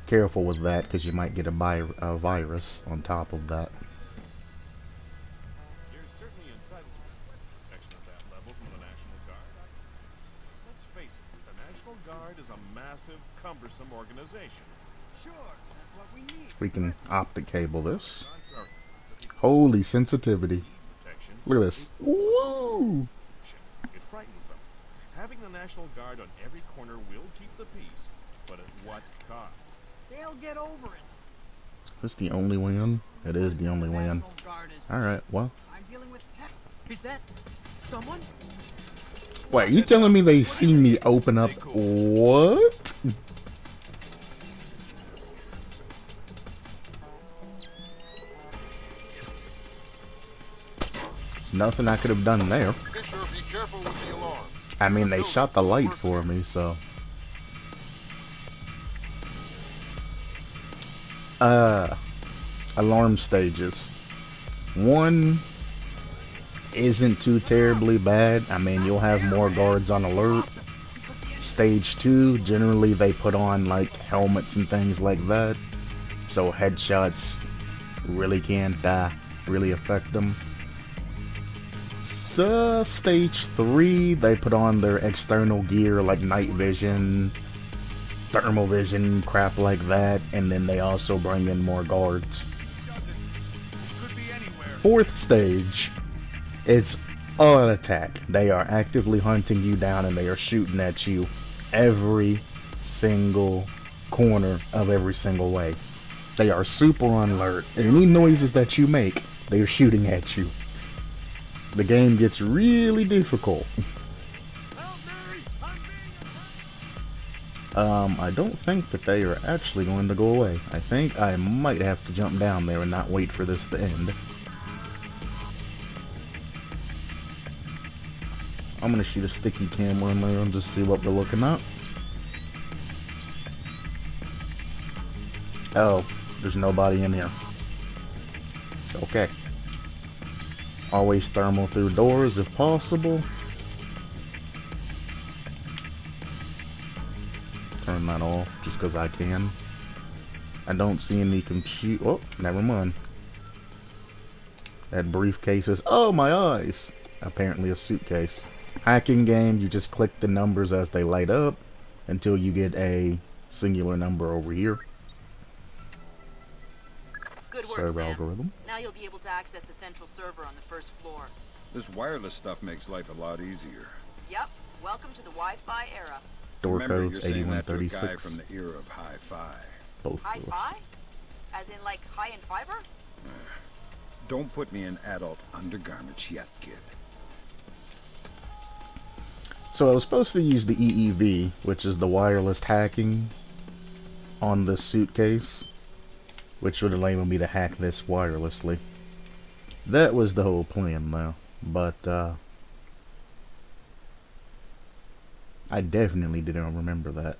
careful with that because you might get a virus on top of that.
You're certainly entitled to request protection at that level from the National Guard. Let's face it, the National Guard is a massive, cumbersome organization.
Sure, that's what we need.
We can optic cable this.
Contrary, the
Holy sensitivity.
protection
Look at this. Woo!
it frightens them. Having the National Guard on every corner will keep the peace, but at what cost?
They'll get over it.
Is this the only way in? It is the only way in.
National Guard is-
Alright, well.
I'm dealing with tech. Is that someone?
Wait, are you telling me they see me open up? What? Nothing I could have done there.
Fisher, be careful with the alarms.
I mean, they shot the light for me, so. Alarm stages. One isn't too terribly bad. I mean, you'll have more guards on alert. Stage 2, generally they put on like helmets and things like that, so headshots really can't really affect them. So, stage 3, they put on their external gear like night vision, thermal vision, crap like that, and then they also bring in more guards. Fourth stage, it's an attack. They are actively hunting you down and they are shooting at you every single corner of every single way. They are super on alert. Any noises that you make, they are shooting at you. The game gets really difficult. I don't think that they are actually going to go away. I think I might have to jump down there and not wait for this to end. I'm gonna shoot a sticky camera in there and just see what we're looking at. Oh, there's nobody in here. Okay. Always thermal through doors if possible. Turn that off just because I can. I don't see any compute. Oh, never mind. That briefcase is. Oh, my eyes! Apparently a suitcase. Hacking game, you just click the numbers as they light up until you get a singular number over here.
Good work,
Server
Sam.
algorithm.
Now you'll be able to access the central server on the first floor.
This wireless stuff makes life a lot easier.
Yep. Welcome to the Wi-Fi era.
Door
Remember,
codes
you're saying that to a guy
8136.
from the era of hi-fi.
Both doors.
Hi-Fi? As in, like, high in fiber?
Don't put me in adult undergarments yet, kid.
So I was supposed to use the EEV, which is the wireless hacking, on this suitcase, which would enable me to hack this wirelessly. That was the whole plan, though. But I definitely didn't remember that.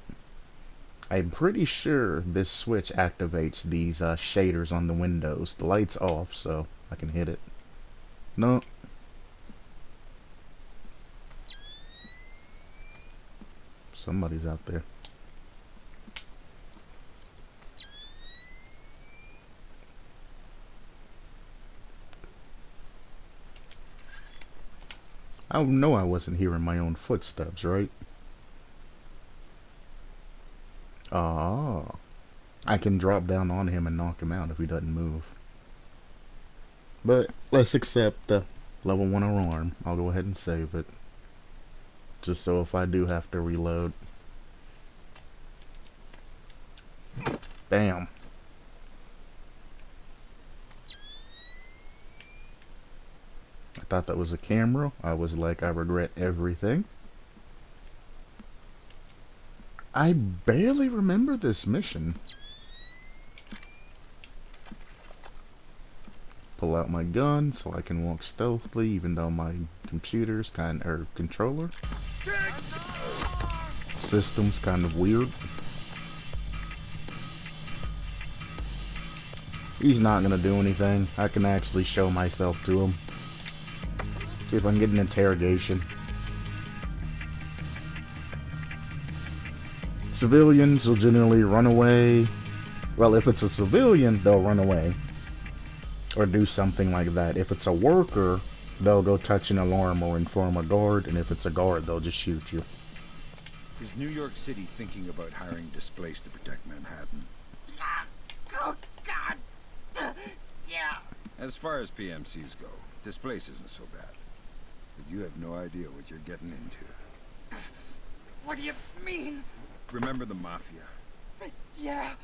I'm pretty sure this switch activates these shaders on the windows. The light's off, so I can hit it. No. Somebody's out there. I know I wasn't hearing my own footsteps, right? Ah. I can drop down on him and knock him out if he doesn't move. But let's accept the level 1 alarm. I'll go ahead and save it. Just so if I do have to reload. Bam. I thought that was a camera. I was like, I regret everything. I barely remember this mission. Pull out my gun so I can walk stealthily, even though my computer's controller system's kind of weird. He's not gonna do anything. I can actually show myself to him. See if I can get an interrogation. Civilians will generally run away. Well, if it's a civilian, they'll run away. Or do something like that. If it's a worker, they'll go touch an alarm or inform a guard. And if it's a guard, they'll just shoot you.
Is New York City thinking about hiring displaced to protect Manhattan?
Oh, God! Yeah!
As far as PMCs go, displace isn't so bad. But you have no idea what you're getting into.
What do you mean?
Remember the Mafia?
Yeah,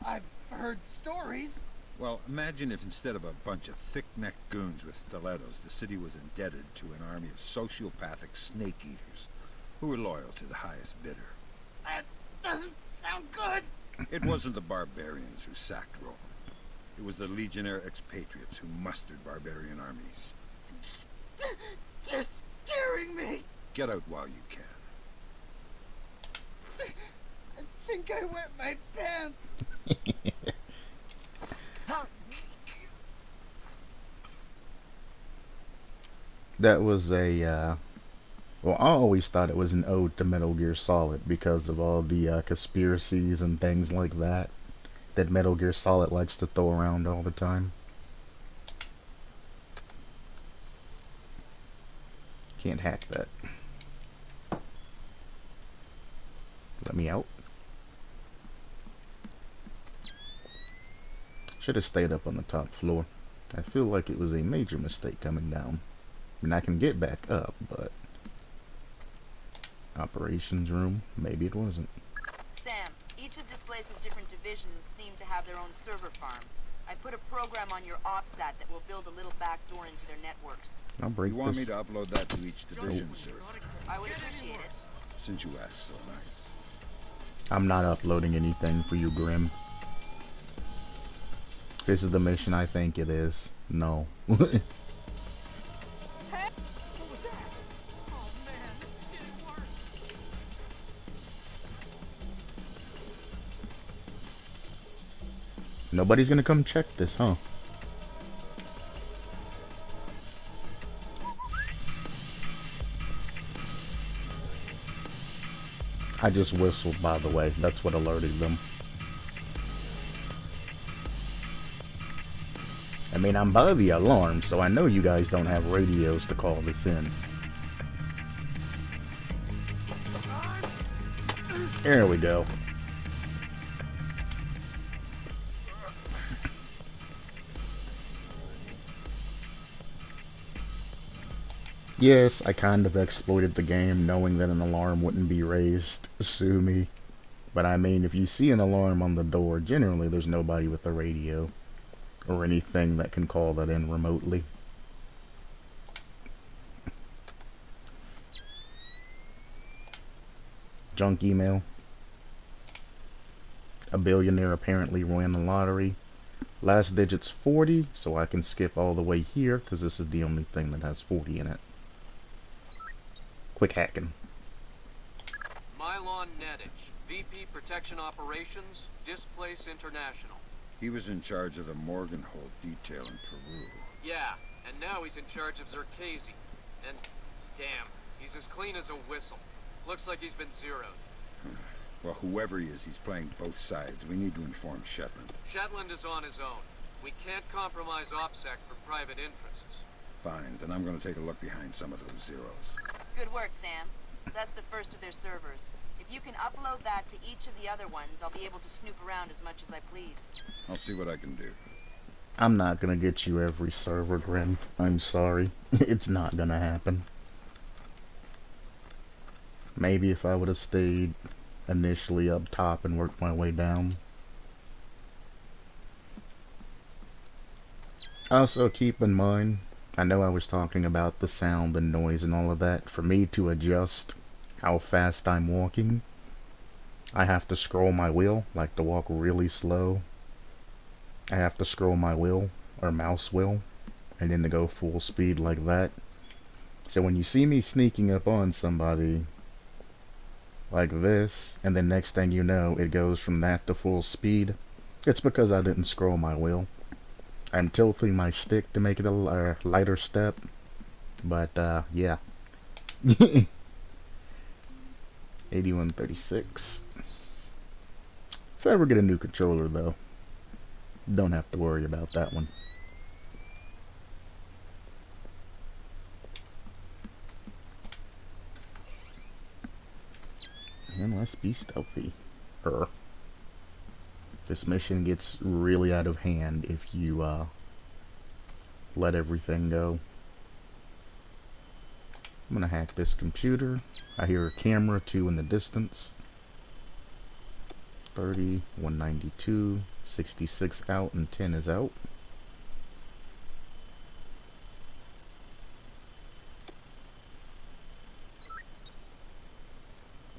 I've heard stories.
Well, imagine if instead of a bunch of thick-necked goons with stilettos, the city was indebted to an army of sociopathic snake-eaters who were loyal to the highest bidder.
That doesn't sound good.
It wasn't the barbarians who sacked Rome. It was the legionnaire expatriates who mustered barbarian armies.
You're scaring me.
Get out while you can.
I think I wet my pants.
That was well, I always thought it was an ode to Metal Gear Solid because of all the conspiracies and things like that Metal Gear Solid likes to throw around all the time. Can't hack that. Let me out. Should have stayed up on the top floor. I feel like it was a major mistake coming down. I mean, I can get back up, but operations room, maybe it wasn't.
Sam, each of Displace's different divisions seem to have their own server farm. I put a program on your OPSAT that will build a little back door into their networks.
I'll break
You want me
this.
to upload that to each division, sir?
I would appreciate it.
Since you asked so nice.
I'm not uploading anything for you, Grim. This is the mission I think it is. No.
What was that? Oh man, it's getting worse.
Nobody's gonna come check this, huh? I just whistled, by the way. That's what alerted them. I mean, I'm by the alarm, so I know you guys don't have radios to call this in. There we go. Yes, I kind of exploited the game knowing that an alarm wouldn't be raised. Sue me. But I mean, if you see an alarm on the door, generally there's nobody with a radio or anything that can call that in remotely. Junk email. A billionaire apparently won the lottery. Last digit's 40, so I can skip all the way here because this is the only thing that has 40 in it. Quick hacking.
Mylon Nedich, VP Protection Operations, Displace International.
He was in charge of the Morgenholt detail in Peru.
Yeah, and now he's in charge of Zerkasi. And, damn, he's as clean as a whistle. Looks like he's been zeroed.
Well, whoever he is, he's playing both sides. We need to inform Shetland.
Shetland is on his own. We can't compromise OPSEC for private interests.
Fine, then I'm going to take a look behind some of those zeros.
Good work, Sam. That's the first of their servers. If you can upload that to each of the other ones, I'll be able to snoop around as much as I please.
I'll see what I can do.
I'm not gonna get you every server, Grim. I'm sorry. It's not gonna happen. Maybe if I would have stayed initially up top and worked my way down. Also, keep in mind, I know I was talking about the sound and noise and all of that. For me to adjust how fast I'm walking, I have to scroll my wheel, like to walk really slow. I have to scroll my wheel, or mouse wheel, and then to go full speed like that. So when you see me sneaking up on somebody like this, and then next thing you know, it goes from that to full speed, it's because I didn't scroll my wheel. I'm tilting my stick to make it a lighter step, but yeah. 8136. If I ever get a new controller though, don't have to worry about that one. And let's be stealthy. This mission gets really out of hand if you let everything go. I'm gonna hack this computer. I hear a camera too in the distance. 30, 192, 66 out, and 10 is out.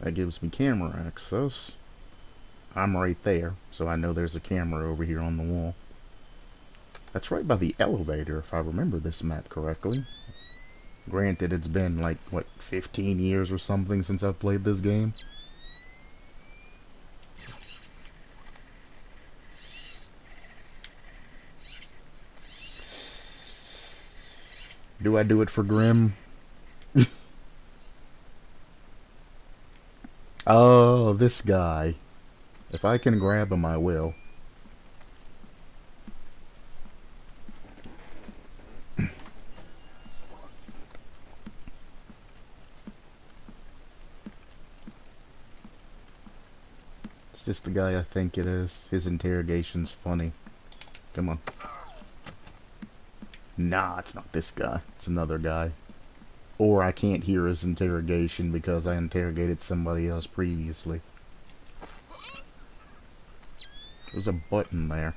That gives me camera access. I'm right there, so I know there's a camera over here on the wall. That's right by the elevator, if I remember this map correctly. Granted, it's been like, what, 15 years or something since I've played this game. Do I do it for Grim? Oh, this guy. If I can grab him, I will. It's just the guy I think it is. His interrogation's funny. Come on. Nah, it's not this guy. It's another guy. Or I can't hear his interrogation because I interrogated somebody else previously. There's a button there.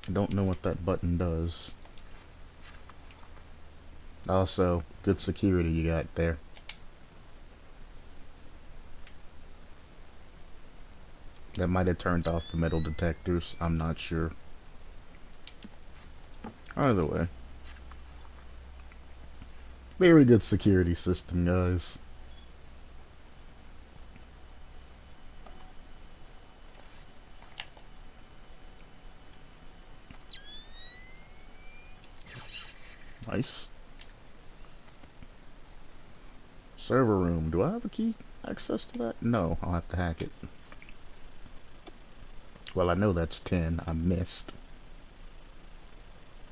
I don't know what that button does. Also, good security you got there. That might have turned off the metal detectors. I'm not sure. Either way. Very good security system, guys. Nice. Server room. Do I have a key access to that? No, I'll have to hack it. Well, I know that's 10. I missed.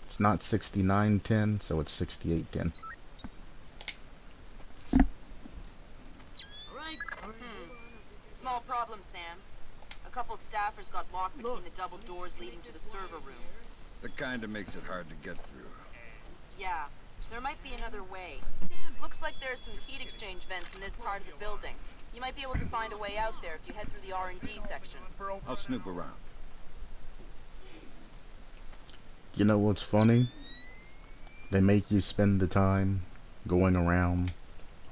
It's not 6910, so it's 6810.
Small problem, Sam. A couple staffers got locked between the double doors leading to the server room.
That kinda makes it hard to get through.
Yeah, there might be another way. Looks like there's some heat exchange vents in this part of the building. You might be able to find a way out there if you head through the R&D section.
I'll snoop around.
You know what's funny? They make you spend the time going around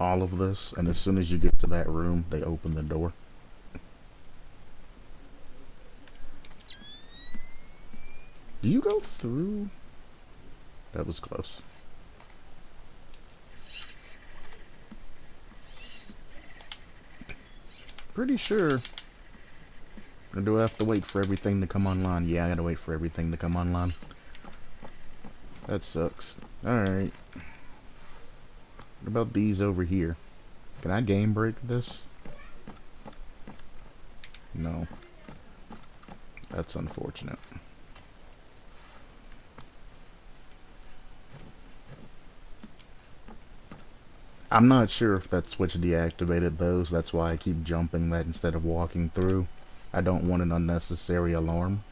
all of this, and as soon as you get to that room, they open the door. Do you go through? That was close. Pretty sure. Or do I have to wait for everything to come online? Yeah, I gotta wait for everything to come online. That sucks. Alright. What about these over here? Can I game break this? No. That's unfortunate. I'm not sure if that switch deactivated those. That's why I keep jumping that instead of walking through. I don't want an unnecessary alarm.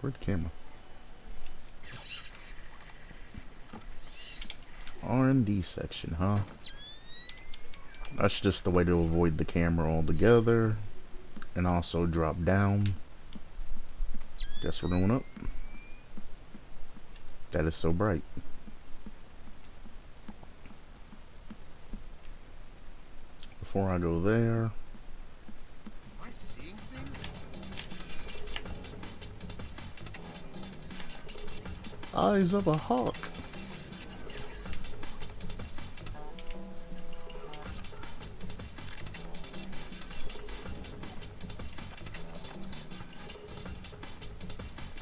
Where'd the camera? R&D section, huh? That's just the way to avoid the camera altogether. And also drop down. Guess we're going up. That is so bright. Before I go there,
Am I seeing things?
eyes of a hawk.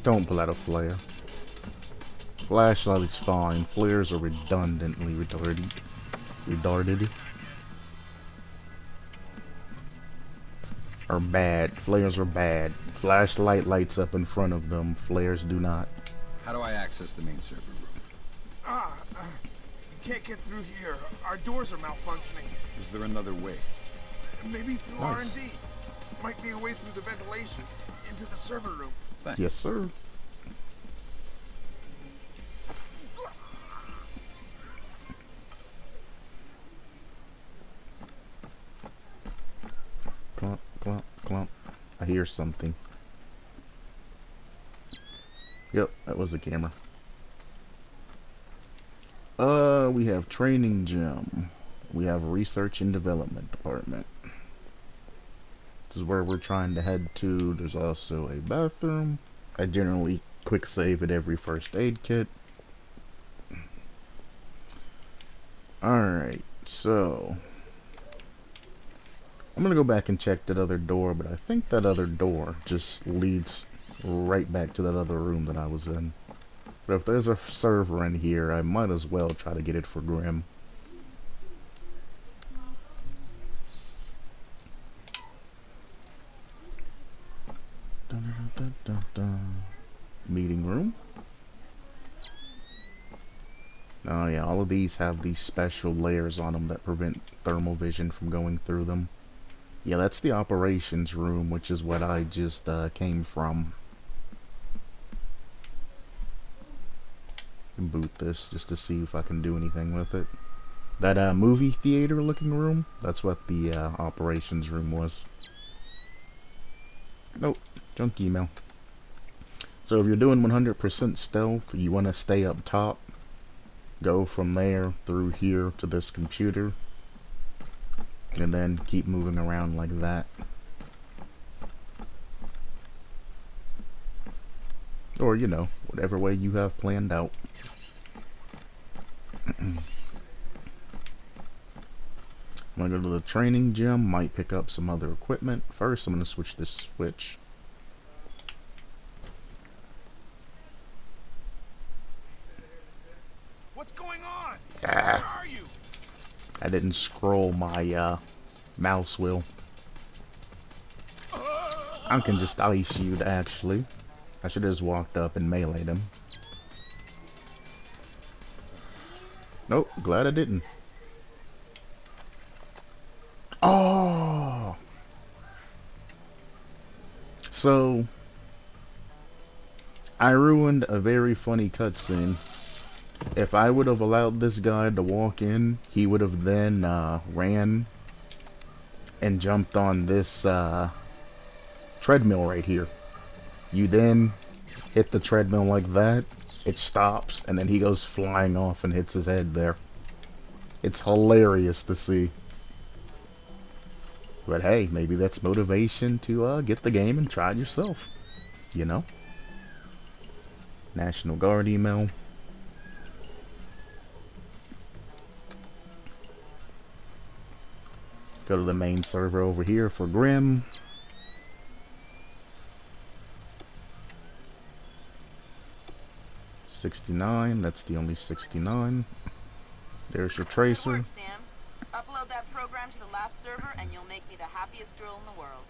Don't pull out a flare. Flashlight is fine. Flares are redundantly retarded. Are bad. Flares are bad. Flashlight lights up in front of them. Flares do not.
How do I access the main server room?
You can't get through here. Our doors are malfunctioning.
Is there another way?
Maybe through
Nice.
R&D. Might be a way through the ventilation into the server room.
Thanks.
Yes, sir. Clump, clump, clump. I hear something. Yep, that was the camera. We have training gym. We have research and development department. This is where we're trying to head to. There's also a bathroom. I generally quick save at every first aid kit. Alright, so I'm gonna go back and check that other door, but I think that other door just leads right back to that other room that I was in. But if there's a server in here, I might as well try to get it for Grim. Dun, dun, dun, dun, dun. Meeting room. Oh yeah, all of these have these special layers on them that prevent thermal vision from going through them. Yeah, that's the operations room, which is what I just came from. Boot this just to see if I can do anything with it. That movie theater looking room, that's what the operations room was. Nope, junk email. So if you're doing 100% stealth, you want to stay up top. Go from there through here to this computer. And then keep moving around like that. Or, you know, whatever way you have planned out. I'm gonna go to the training gym, might pick up some other equipment. First, I'm gonna switch this switch.
What's going on?
Ah.
Where are you?
I didn't scroll my mouse wheel. I can just ice you, actually. I should have just walked up and meleeed him. Nope, glad I didn't. Oh! So, I ruined a very funny cutscene. If I would have allowed this guy to walk in, he would have then ran and jumped on this treadmill right here. You then hit the treadmill like that, it stops, and then he goes flying off and hits his head there. It's hilarious to see. But hey, maybe that's motivation to get the game and try it yourself. You know? National Guard email. Go to the main server over here for Grim. $69, that's the only 69. There's your
Good
tracer.
work, Sam. Upload that program to the last server and you'll make me the happiest girl in the world.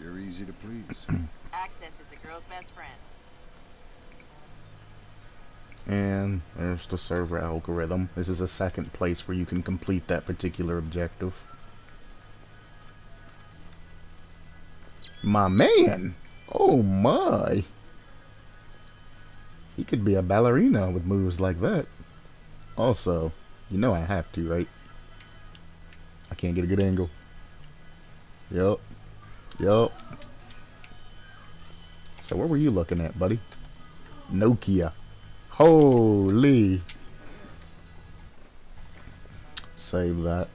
You're easy to please.
Access is a girl's best friend.
And there's the server algorithm. This is a second place where you can complete that particular objective. My man! Oh my! He could be a ballerina with moves like that. Also, you know I have to, right? I can't get a good angle. Yup. Yup. So what were you looking at, buddy? Nokia. Holy. Save that.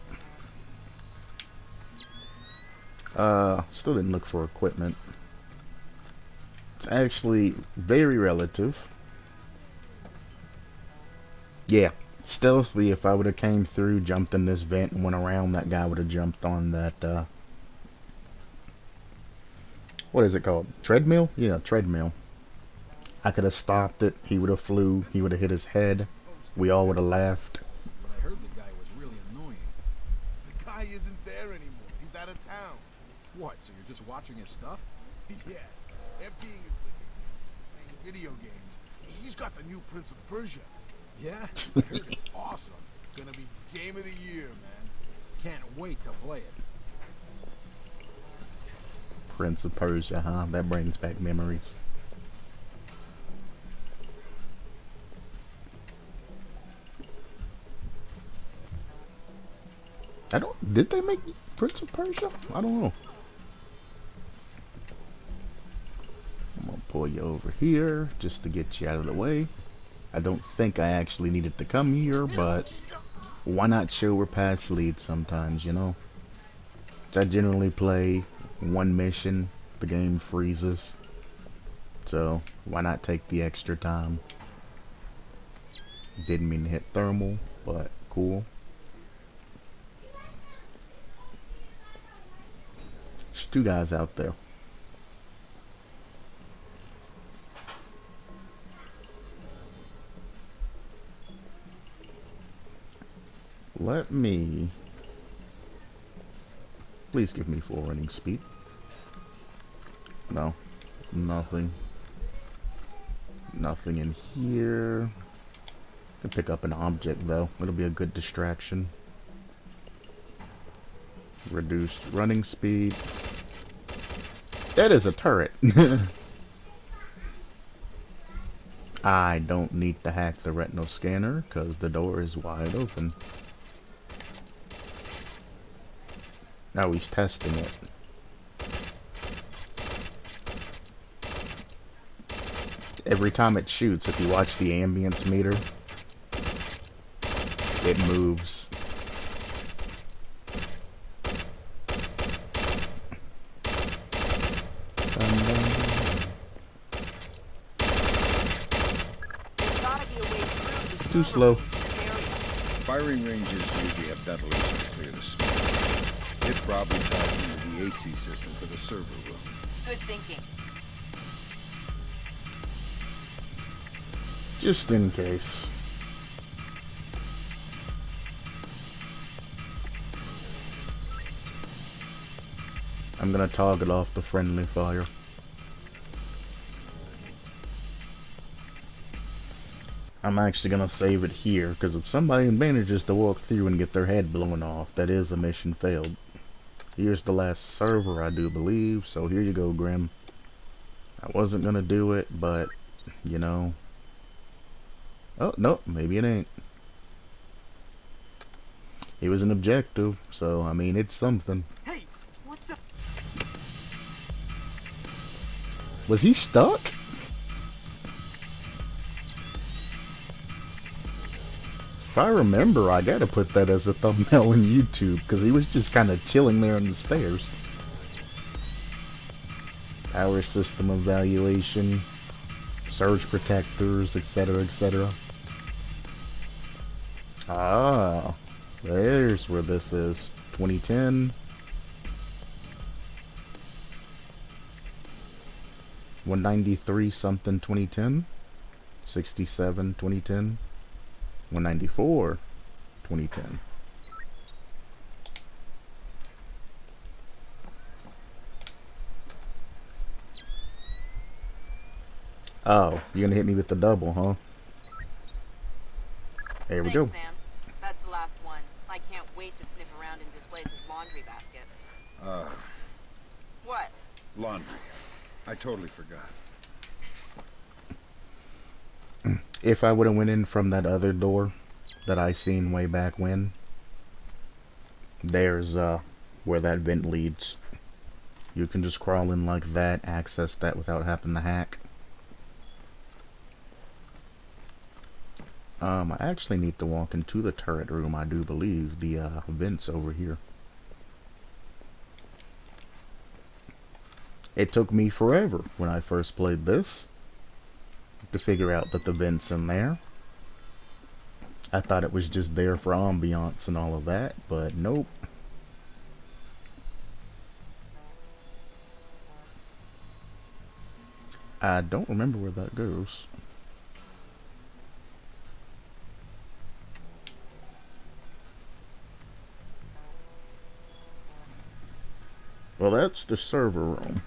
Still didn't look for equipment. It's actually very relative. Yeah, stealthily, if I would have came through, jumped in this vent and went around, that guy would have jumped on that, what is it called? Treadmill? Yeah, treadmill. I could have stopped it, he would have flew, he would have hit his head, we all would have laughed.
But I heard the guy was really annoying.
The guy isn't there anymore. He's out of town.
What, so you're just watching his stuff?
Yeah. Emptying his playing video games. He's got the new Prince of Persia.
Yeah? I heard it's
Awesome. Gonna be game of the year, man.
Can't wait to play it.
Prince of Persia, huh? That brings back memories. Did they make Prince of Persia? I don't know. I'm gonna pull you over here just to get you out of the way. I don't think I actually needed to come here, but why not show we're past lead sometimes, you know? I generally play one mission, the game freezes. So why not take the extra time? Didn't mean to hit thermal, but cool. There's two guys out there. Let me... Please give me full running speed. No. Nothing. Nothing in here. Can pick up an object though. It'll be a good distraction. Reduced running speed. That is a turret. I don't need to hack the retinal scanner because the door is wide open. Now he's testing it. Every time it shoots, if you watch the ambience meter, it moves. Too slow.
Firing ranges usually have ventilation to clear the smoke. It probably ties into the AC system for the server room.
Good thinking.
Just in case. I'm gonna toggle off the friendly fire. I'm actually gonna save it here, because if somebody manages to walk through and get their head blown off, that is a mission failed. Here's the last server, I do believe, so here you go, Grim. I wasn't gonna do it, but, you know... Oh, no, maybe it ain't. It was an objective, so, I mean, it's something.
Hey, what the?
Was he stuck? If I remember, I gotta put that as a thumbnail on YouTube, because he was just kind of chilling there on the stairs. Power system evaluation, surge protectors, etc., etc. Ah, there's where this is. 2010. 193 something 2010. 67 2010. 194 2010. Oh, you're gonna hit me with the double, huh? There we
Thanks,
go.
Sam. That's the last one. I can't wait to sniff around in Displace's laundry basket. What?
Laundry. I totally forgot.
If I would have went in from that other door that I seen way back when, there's where that vent leads. You can just crawl in like that, access that without having to hack. I actually need to walk into the turret room, I do believe. The vents over here. It took me forever when I first played this to figure out that the vent's in there. I thought it was just there for ambiance and all of that, but nope. I don't remember where that goes. Well, that's the server room.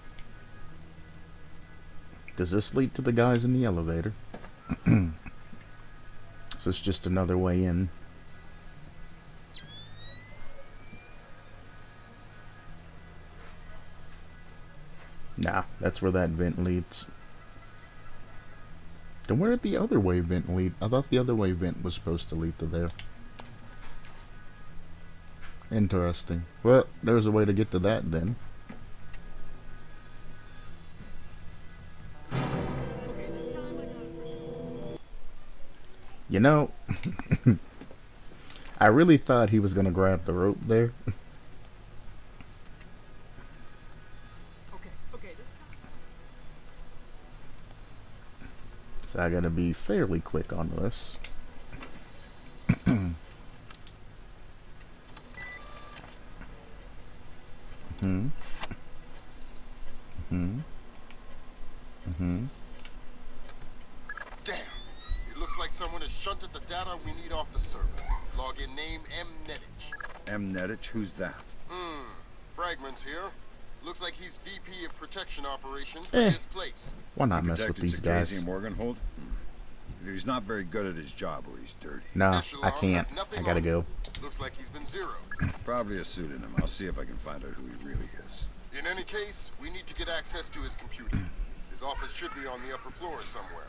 Does this lead to the guys in the elevator? Is this just another way in? Nah, that's where that vent leads. Then where did the other way vent lead? I thought the other way vent was supposed to lead to there. Interesting. Well, there's a way to get to that then. You know, I really thought he was gonna grab the rope there. So I gotta be fairly quick on this.
Damn. It looks like someone has shunted the data we need off the server. Login name M. Netich.
M. Netich? Who's that?
Fragments here. Looks like he's VP of Protection Operations for this place.
Why not
He
mess with
protected
these
Circassian
guys?
Morganhold? He's not very good at his job or he's dirty.
No, I
Echelon
can't.
has nothing
I gotta
on
go.
him. Looks like he's been zeroed.
Probably a pseudonym. I'll see if I can find out who he really is.
In any case, we need to get access to his computer. His office should be on the upper floor somewhere.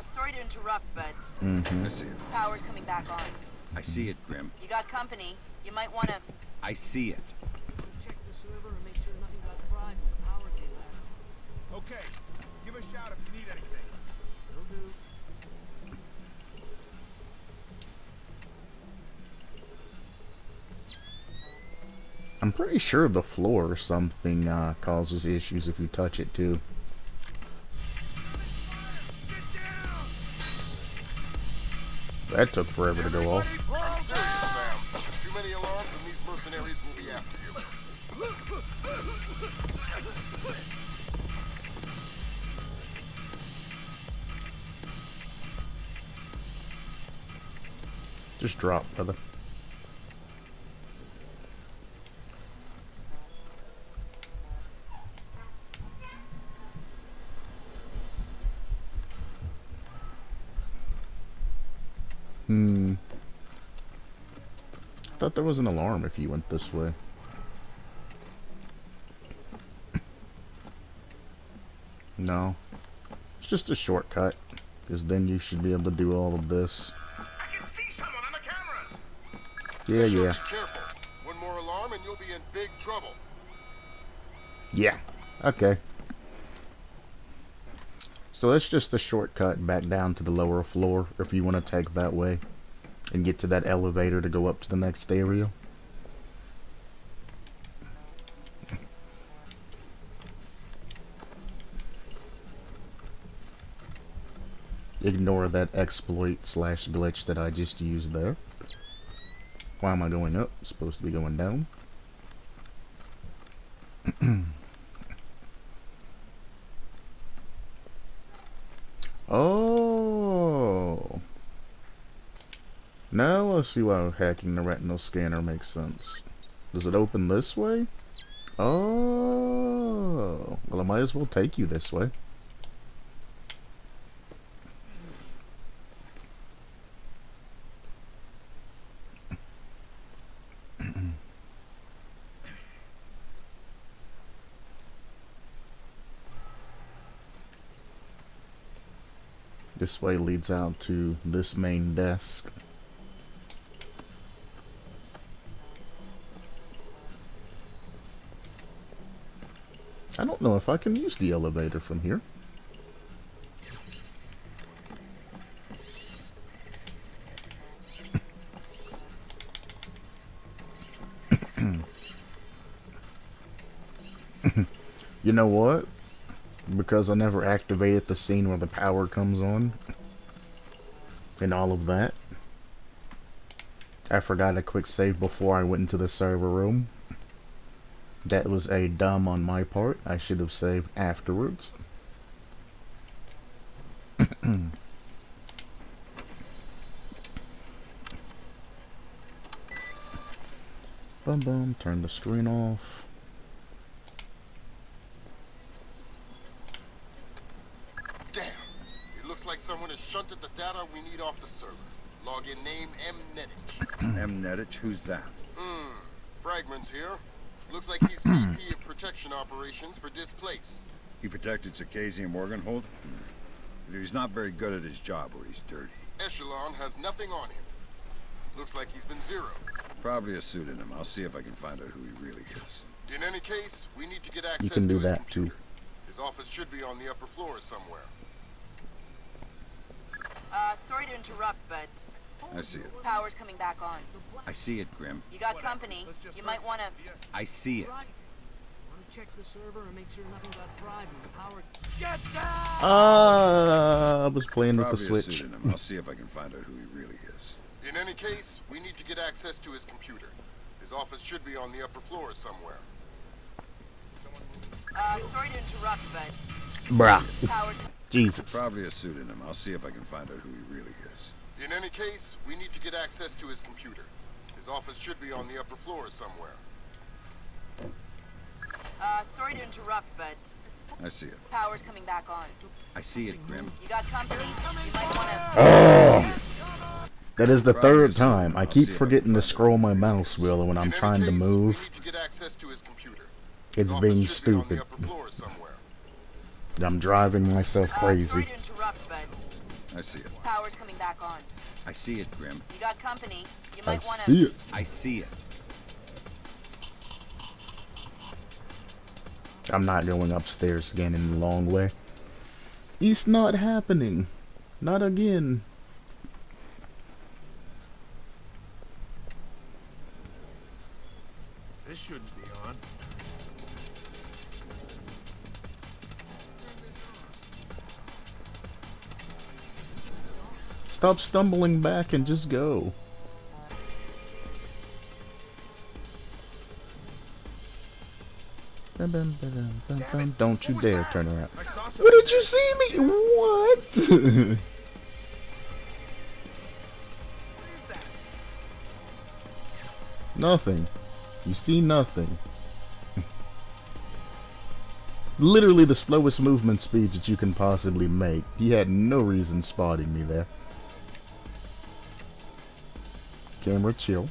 Sorry to interrupt, but
I see it.
power's coming back on.
I see it, Grim.
You got company. You might want to...
I see it.
Check the server and make sure nothing got fried when the power came back.
Okay, give a shout if you need anything.
Will do.
I'm pretty sure the floor or something causes issues if you touch it too. That took forever to go off.
I'm serious, Sam. Too many alarms and these mercenaries will be after you.
Just drop, brother. I thought there was an alarm if you went this way. No. It's just a shortcut. Because then you should be able to do all of this.
I can see someone on the cameras.
Yeah, yeah.
Be careful. One more alarm and you'll be in big trouble.
Yeah. Okay. So that's just a shortcut back down to the lower floor if you want to take that way and get to that elevator to go up to the next area. Ignore that exploit / glitch that I just used there. Why am I going up? It's supposed to be going down. Oh. Now let's see why hacking the retinal scanner makes sense. Does it open this way? Oh. Well, I might as well take you this way. This way leads out to this main desk. I don't know if I can use the elevator from here. You know what? Because I never activated the scene where the power comes on and all of that, I forgot a quick save before I went into the server room. That was a dumb on my part. I should have saved afterwards. Boom boom, turn the screen off.
Damn. It looks like someone has shunted the data we need off the server. Login name Mnetich.
Mnetich, who's that?
Fragments here. Looks like he's VP of Protection Operations for Displaced.
He protected Circassian Morganhold? Either he's not very good at his job or he's dirty.
Echelon has nothing on him. Looks like he's been zeroed.
Probably a pseudonym. I'll see if I can find out who he really is.
In any case, we need to get access
You can
to
do
his
that
computer.
too.
His office should be on the upper floor somewhere.
Sorry to interrupt, but
I see it.
power's coming back on.
I see it, Grim.
You got company. You might want to...
I see it.
Right. Want to check the server and make sure nothing got fried when the power... Get down!
I was playing with the
Probably a
switch.
pseudonym. I'll see if I can find out who he really is.
In any case, we need to get access to his computer. His office should be on the upper floor somewhere.
sorry to interrupt, but
Bruh.
power's...
Jesus.
Probably a pseudonym. I'll see if I can find out who he really is.
In any case, we need to get access to his computer. His office should be on the upper floor somewhere.
sorry to interrupt, but
I see it.
power's coming back on.
I see it, Grim.
You got company. You might want to...
Oh! That is the third time. I keep forgetting to scroll my mouse wheel when I'm trying to
We
move.
need to get access to his computer. His
It's
office
being
should be on the
stupid.
upper floor somewhere.
I'm driving myself
sorry
crazy.
to interrupt, but
I see it.
power's coming back on.
I see it, Grim.
You got company. You
I
might want to...
see it.
I see it.
I'm not going upstairs again in the long way. It's not happening. Not again.
This shouldn't be on.
Stop stumbling back and just go. Don't you dare turn around.
I saw something.
What did you see me? What? Nothing. You see nothing. Literally the slowest movement speed that you can possibly make. He had no reason spotting me there. Camera chill.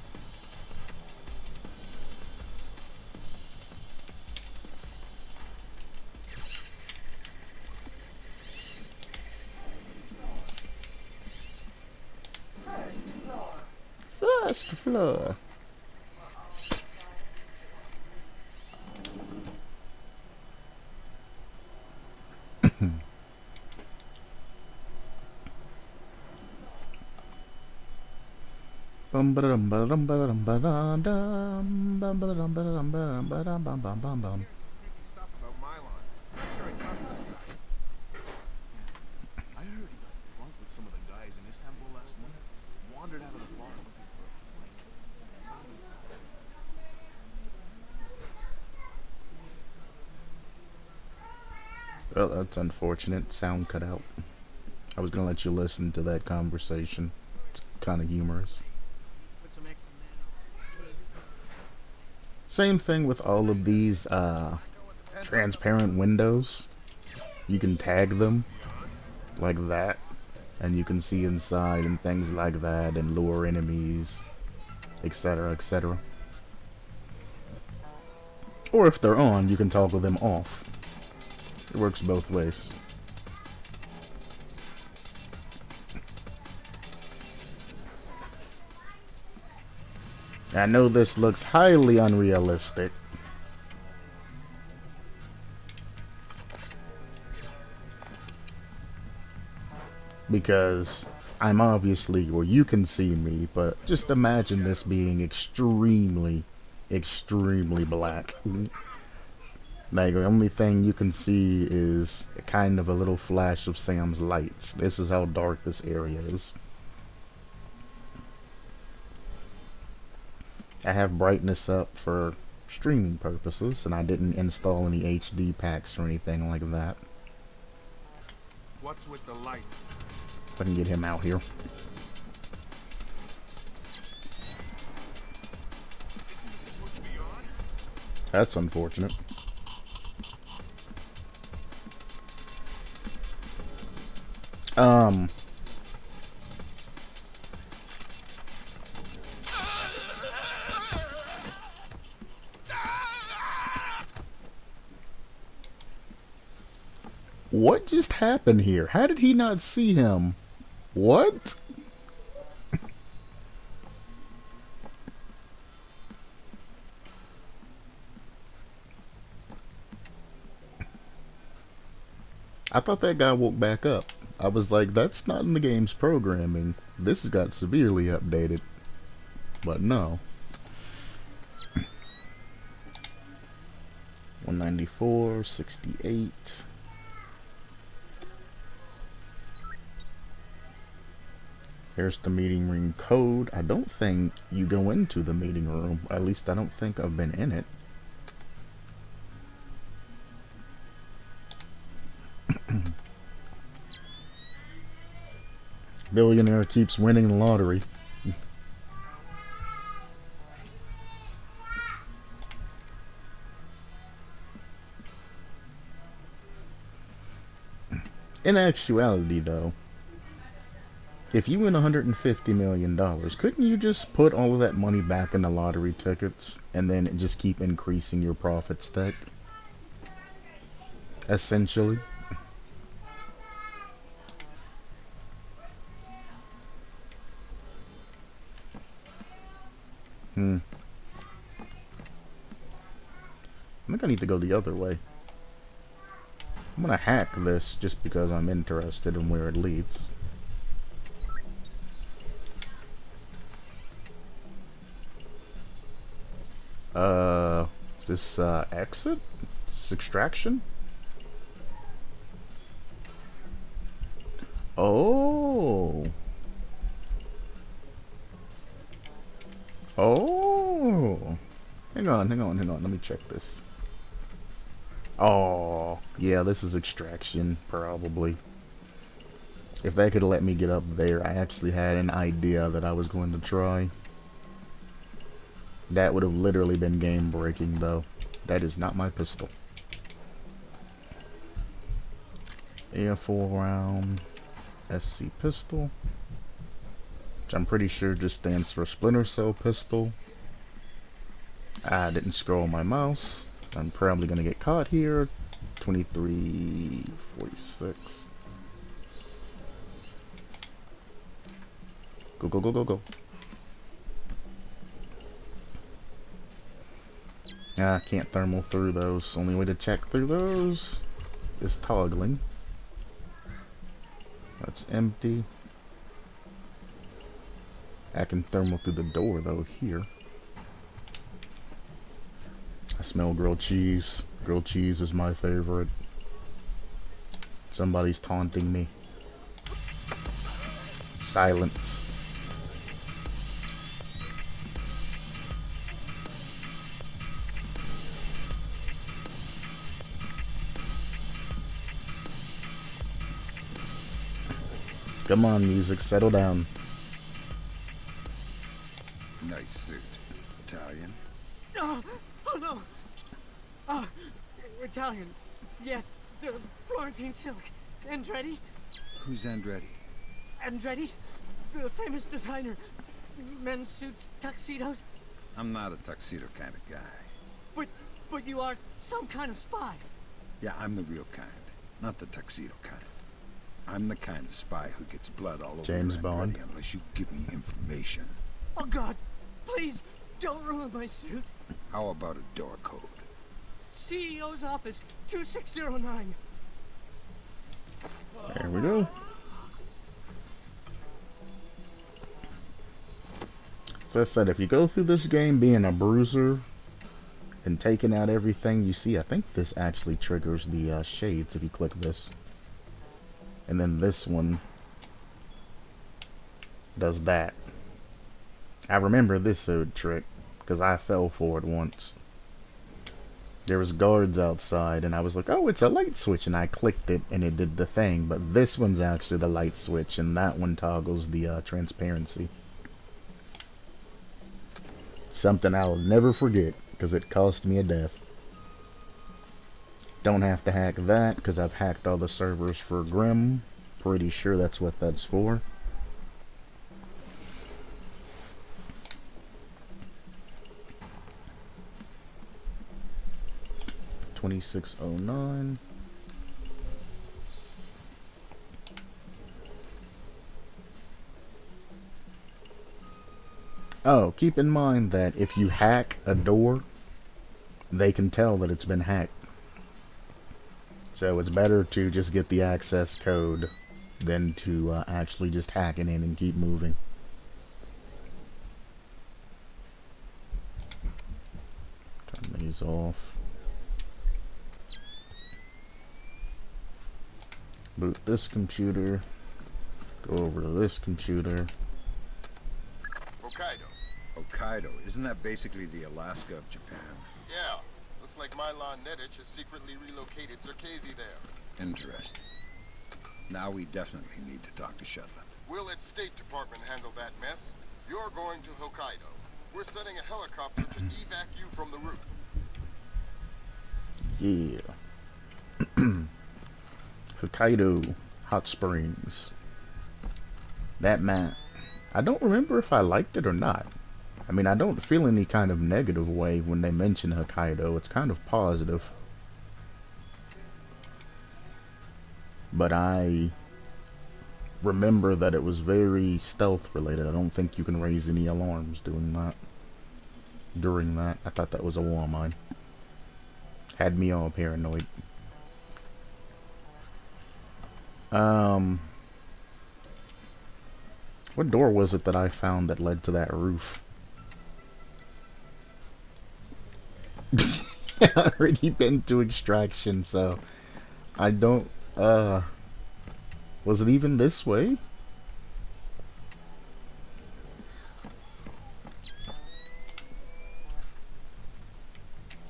First floor. Bum ba dum ba dum ba dum ba dum dum bum ba dum ba dum ba dum ba dum bum bum bum bum.
Creepy stuff about Mylon. Not sure I trust that guy. I heard he got drunk with some of the guys in Istanbul last month. Wandered out of the bar looking for a fight.
Well, that's unfortunate. Sound cut out. I was gonna let you listen to that conversation. It's kind of humorous.
Put some extra man on.
Same thing with all of these transparent windows. You can tag them like that, and you can see inside and things like that, and lure enemies, etc., etc. Or if they're on, you can toggle them off. It works both ways. I know this looks highly unrealistic. Because I'm obviously, or you can see me, but just imagine this being extremely, extremely black. Like, the only thing you can see is kind of a little flash of Sam's lights. This is how dark this area is. I have brightness up for streaming purposes, and I didn't install any HD packs or anything like that.
What's with the light?
If I can get him out here. That's unfortunate. What just happened here? How did he not see him? What? I thought that guy woke back up. I was like, that's not in the game's programming. This got severely updated. But no. 194, 68. Here's the meeting room code. I don't think you go into the meeting room. At least I don't think I've been in it. Billionaire keeps winning the lottery. In actuality, though, if you win $150 million, couldn't you just put all of that money back in the lottery tickets and then just keep increasing your profit stack? Essentially. I think I need to go the other way. I'm gonna hack this just because I'm interested in where it leads. Is this, exit? Is this extraction? Oh! Oh! Hang on. Let me check this. Oh, yeah, this is extraction, probably. If they could let me get up there, I actually had an idea that I was going to try. That would have literally been game-breaking, though. That is not my pistol. AF4 round SC pistol, which I'm pretty sure just stands for Splinter Cell pistol. I didn't scroll my mouse. I'm probably gonna get caught here. 2346. Go. I can't thermal through those. Only way to check through those is toggling. That's empty. I can thermal through the door though here. I smell grilled cheese. Grilled cheese is my favorite. Somebody's taunting me. Silence. Come on, music, settle down.
Nice suit. Italian?
Oh no! Italian. Yes, the Florentine silk. Andretti?
Who's Andretti?
Andretti? The famous designer. Men's suits, tuxedos.
I'm not a tuxedo kind of guy.
But you are some kind of spy.
Yeah, I'm the real kind, not the tuxedo kind. I'm the kind of spy who gets blood all over
James
Andretti
Bond.
unless you give me information.
Oh God, please don't ruin my suit.
How about a door code?
CEO's office, 2609.
There we go. As I said, if you go through this game being a bruiser, and taking out everything you see. I think this actually triggers the shades if you click this. And then this one does that. I remember this old trick because I fell for it once. There was guards outside and I was like, oh, it's a light switch, and I clicked it and it did the thing. But this one's actually the light switch, and that one toggles the transparency. Something I'll never forget because it cost me a death. Don't have to hack that because I've hacked all the servers for Grim. Pretty sure that's what that's for. $26.09. Oh, keep in mind that if you hack a door, they can tell that it's been hacked. So it's better to just get the access code than to actually just hack it in and keep moving. Turn these off. Boot this computer. Go over to this computer.
Hokkaido.
Hokkaido, isn't that basically the Alaska of Japan?
Yeah. Looks like Milan Nedich has secretly relocated Zerkezi there.
Interesting. Now we definitely need to talk to Shetland.
Will its State Department handle that mess? You're going to Hokkaido. We're sending a helicopter to evac you from the roof.
Yeah. Hokkaido Hot Springs. That map. I don't remember if I liked it or not. I mean, I don't feel any kind of negative way when they mention Hokkaido. It's kind of positive. But I remember that it was very stealth related. I don't think you can raise any alarms doing that. During that. I thought that was a wall mine. Had me all paranoid. What door was it that I found that led to that roof? I've already been to extraction, so I don't, was it even this way?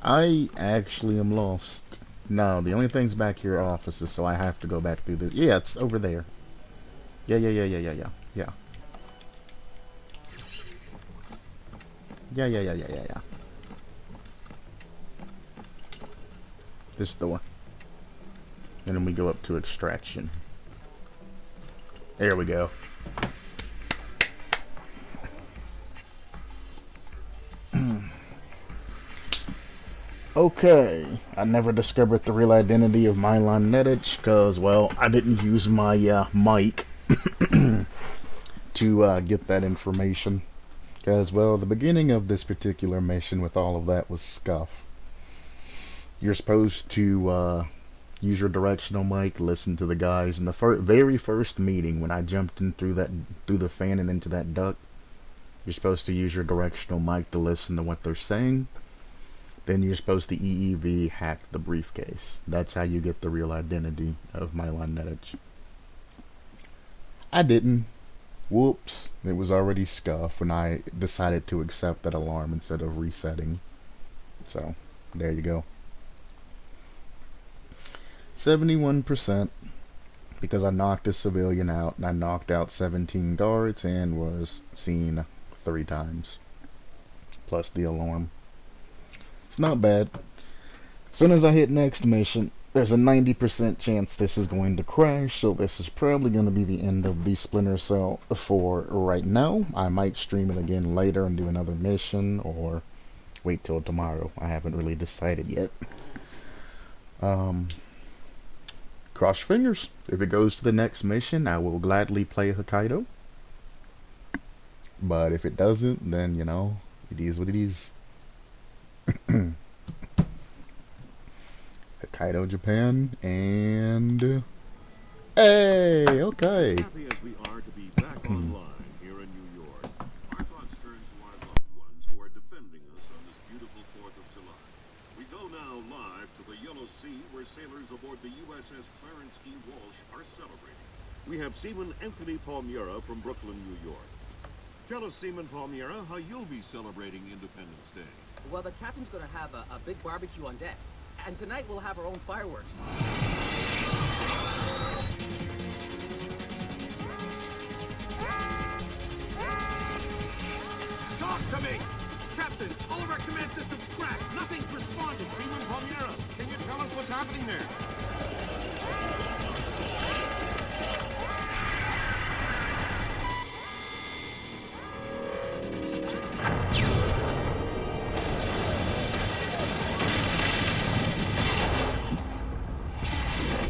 I actually am lost. No, the only things back here are offices, so I have to go back through the... Yeah, it's over there. Yeah. Yeah. This door. And then we go up to extraction. There we go. Okay, I never discovered the real identity of Milan Nedich because, well, I didn't use my mic to get that information. Because, well, the beginning of this particular mission with all of that was scuff. You're supposed to use your directional mic, listen to the guys. In the very first meeting, when I jumped in through the fan and into that duct, you're supposed to use your directional mic to listen to what they're saying. Then you're supposed to EEV hack the briefcase. That's how you get the real identity of Milan Nedich. I didn't. Whoops. It was already scuff when I decided to accept that alarm instead of resetting. So, there you go. 71% because I knocked a civilian out and I knocked out 17 guards and was seen 3 times. Plus the alarm. It's not bad. As soon as I hit next mission, there's a 90% chance this is going to crash, so this is probably going to be the end of the Splinter Cell for right now. I might stream it again later and do another mission, or wait till tomorrow. I haven't really decided yet. Cross your fingers. If it goes to the next mission, I will gladly play Hokkaido. But if it doesn't, then, you know, it is what it is. Hokkaido, Japan, and hey, okay.
Happy as we are to be back online here in New York, our thoughts turn to our loved ones who are defending us on this beautiful 4th of July.
to the Yellow Sea, where sailors aboard the USS Clarence E. Walsh are celebrating. We have Seaman Anthony Palmiera from Brooklyn, New York. Tell us, Seaman Palmiera, how you'll be celebrating Independence Day.
Well, the captain's gonna have a big barbecue on deck. And tonight we'll have our own fireworks.
Talk to me! Captain, all of our command systems crashed. Nothing's responding.
Seaman Palmiera, can you tell us what's happening there?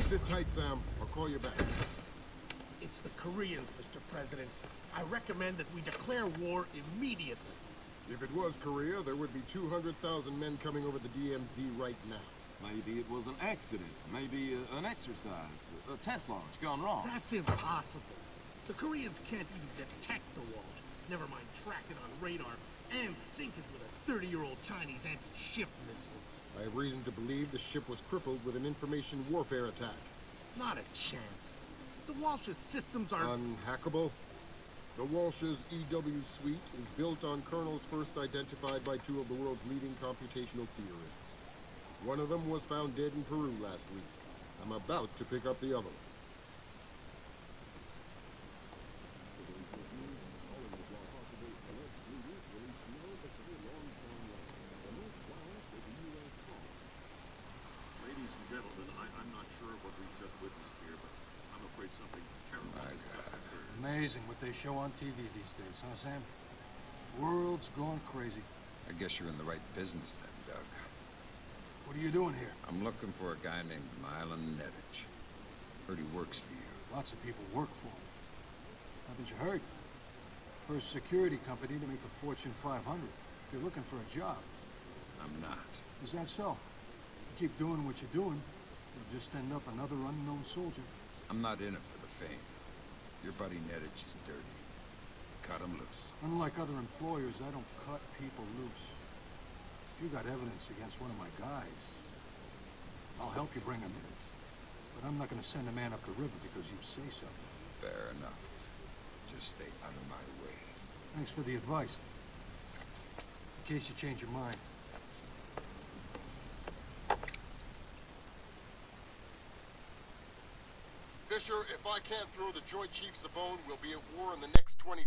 Sit tight, Sam. I'll call you back.
It's the Koreans, Mr. President. I recommend that we declare war immediately.
If it was Korea, there would be 200,000 men coming over the DMZ right now.
Maybe it was an accident. Maybe an exercise. A test launch gone wrong.
That's impossible. The Koreans can't even detect the Walsh. Never mind track it on radar and sink it with a 30-year-old Chinese anti-ship missile.
I have reason to believe the ship was crippled with an information warfare attack.
Not a chance. The Walsh's systems are...
Unhackable? The Walsh's EW suite is built on kernels first identified by two of the world's leading computational theorists. One of them was found dead in Peru last week. I'm about to pick up the other one.
Ladies and gentlemen, I'm not sure what we've just witnessed here, but I'm afraid something terrible has just occurred.
Amazing what they show on TV these days, huh, Sam? World's gone crazy.
I guess you're in the right business then, Doug.
What are you doing here?
I'm looking for a guy named Milan Nedich. Heard he works for you.
Lots of people work for him. Haven't you heard? First security company to make the Fortune 500. If you're looking for a job.
I'm not.
Is that so? You keep doing what you're doing, you'll just end up another unknown soldier.
I'm not in it for the fame. Your buddy Nedich is dirty. Cut him loose.
Unlike other employers, I don't cut people loose. If you got evidence against one of my guys, I'll help you bring him in. But I'm not going to send a man up the river because you say so.
Fair enough. Just stay out of my way.
Thanks for the advice. In case you change your mind.
Fisher, if I can't throw the Joint Chiefs a bone, we'll be at war in the next 24.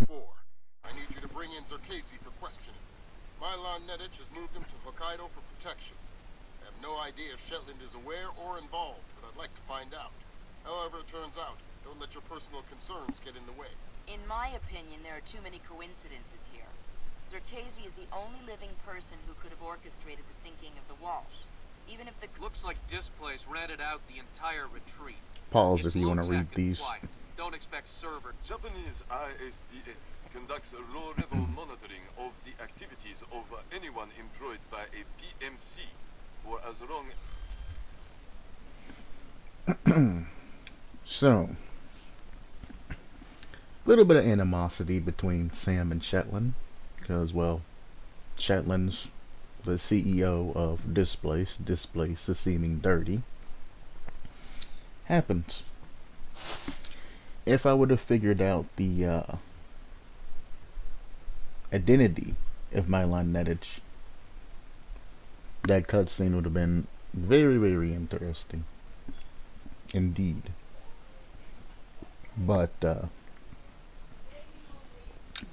I need you to bring in Zerkasi for questioning. Milan Nedich has moved him to Hokkaido for protection. I have no idea if Shetland is aware or involved, but I'd like to find out. However it turns out, don't let your personal concerns get in the way.
In my opinion, there are too many coincidences here. Zerkasi is the only living person who could have orchestrated the sinking of the Walsh. Even if the...
Looks like Displace rented out the entire retreat.
Pause
It's
if you want to
low-tech
read
and
these.
quiet. Don't expect server...
Japanese ISDN conducts a low-level monitoring of the activities of anyone employed by a PMC for as long...
So, a little bit of animosity between Sam and Shetland, because, well, Shetland's the CEO of Displace. Displace is seeming dirty. Happens. If I would have figured out the identity of Milan Nedich, that cutscene would have been very, very interesting. Indeed. But,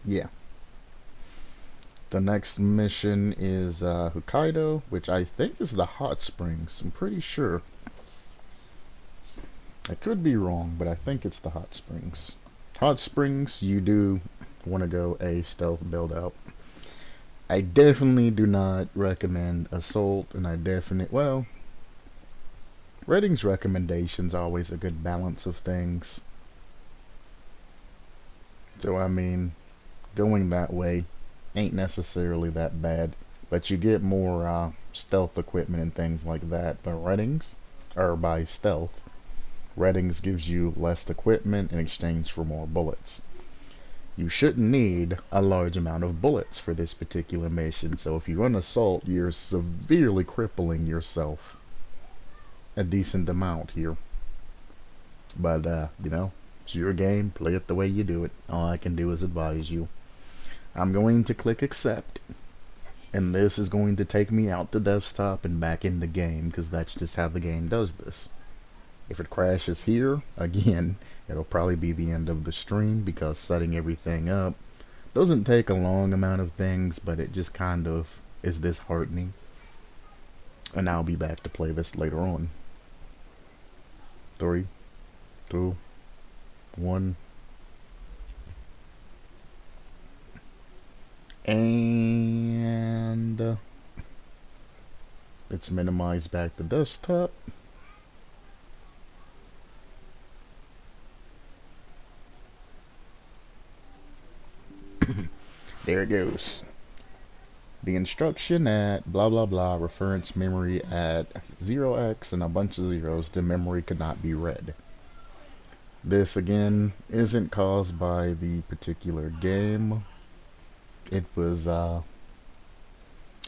yeah. The next mission is Hokkaido, which I think is the hot springs. I'm pretty sure. I could be wrong, but I think it's the hot springs. Hot springs, you do want to go a stealth build out. I definitely do not recommend assault, and well, Redding's recommendation's always a good balance of things. So, I mean, going that way ain't necessarily that bad, but you get more stealth equipment and things like that by Redding's, or by stealth. Redding's gives you less equipment in exchange for more bullets. You shouldn't need a large amount of bullets for this particular mission, so if you run assault, you're severely crippling yourself. a decent amount here. But, you know, it's your game. Play it the way you do it. All I can do is advise you. I'm going to click accept. And this is going to take me out the desktop and back in the game, because that's just how the game does this. If it crashes here, again, it'll probably be the end of the stream, because setting everything up doesn't take a long amount of things, but it just kind of is disheartening. And I'll be back to play this later on. 3, 2, 1. And let's minimize back the desktop. There it goes. The instruction at blah blah blah, reference memory at 0x and a bunch of zeros, the memory could not be read. This again isn't caused by the particular game. It was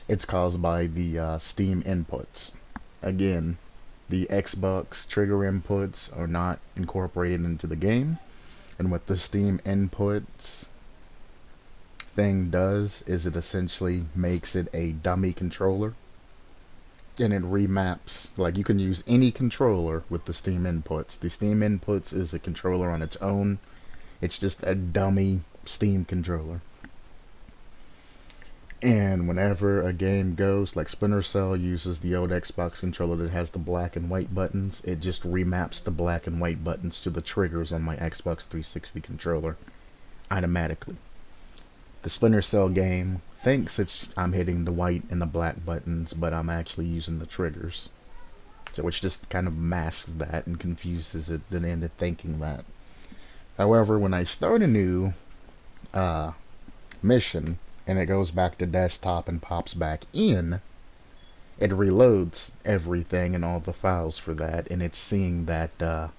it's caused by the Steam inputs. Again, the Xbox trigger inputs are not incorporated into the game, and what the Steam inputs thing does is it essentially makes it a dummy controller, and it remaps. Like, you can use any controller with the Steam inputs. The Steam inputs is a controller on its own. It's just a dummy Steam controller. And whenever a game goes, like Splinter Cell uses the old Xbox controller that has the black and white buttons, it just remaps the black and white buttons to the triggers on my Xbox 360 controller automatically. The Splinter Cell game thinks I'm hitting the white and the black buttons, but I'm actually using the triggers. So which just kind of masks that and confuses it into thinking that. However, when I start a new mission and it goes back to desktop and pops back in, it reloads everything and all the files for that, and it's seeing that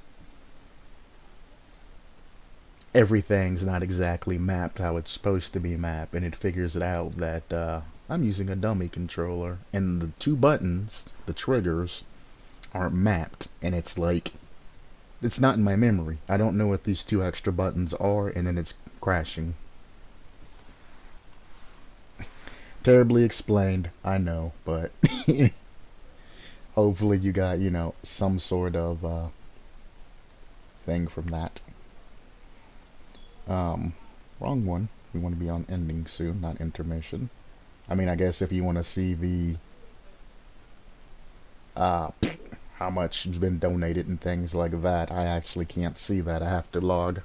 everything's not exactly mapped how it's supposed to be mapped, and it figures it out that I'm using a dummy controller, and the two buttons, the triggers, aren't mapped, and it's like, it's not in my memory. I don't know what these two extra buttons are, and then it's crashing. Terribly explained, I know, but hopefully you got, you know, some sort of thing from that. Wrong one. We want to be on ending soon, not intermission. I mean, I guess if you want to see the how much has been donated and things like that, I actually can't see that. I have to log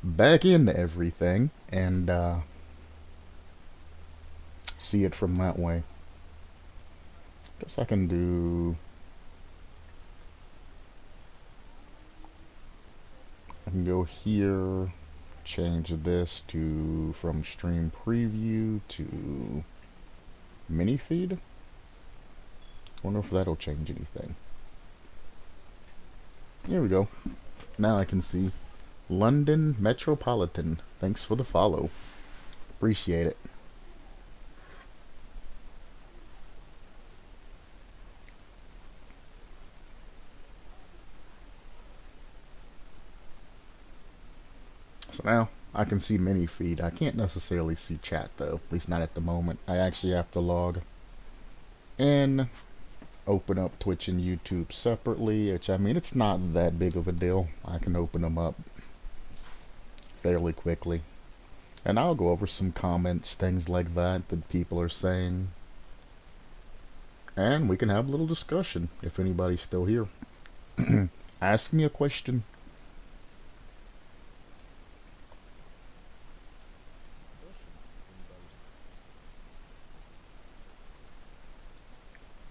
back into everything and see it from that way. Guess I can do, I can go here, change this to from stream preview to mini feed. Wonder if that'll change anything. Here we go. Now I can see London Metropolitan. Thanks for the follow. Appreciate it. So now I can see mini feed. I can't necessarily see chat though, at least not at the moment. I actually have to log in, open up Twitch and YouTube separately, which, I mean, it's not that big of a deal. I can open them up fairly quickly. And I'll go over some comments, things like that people are saying. And we can have a little discussion if anybody's still here. Ask me a question.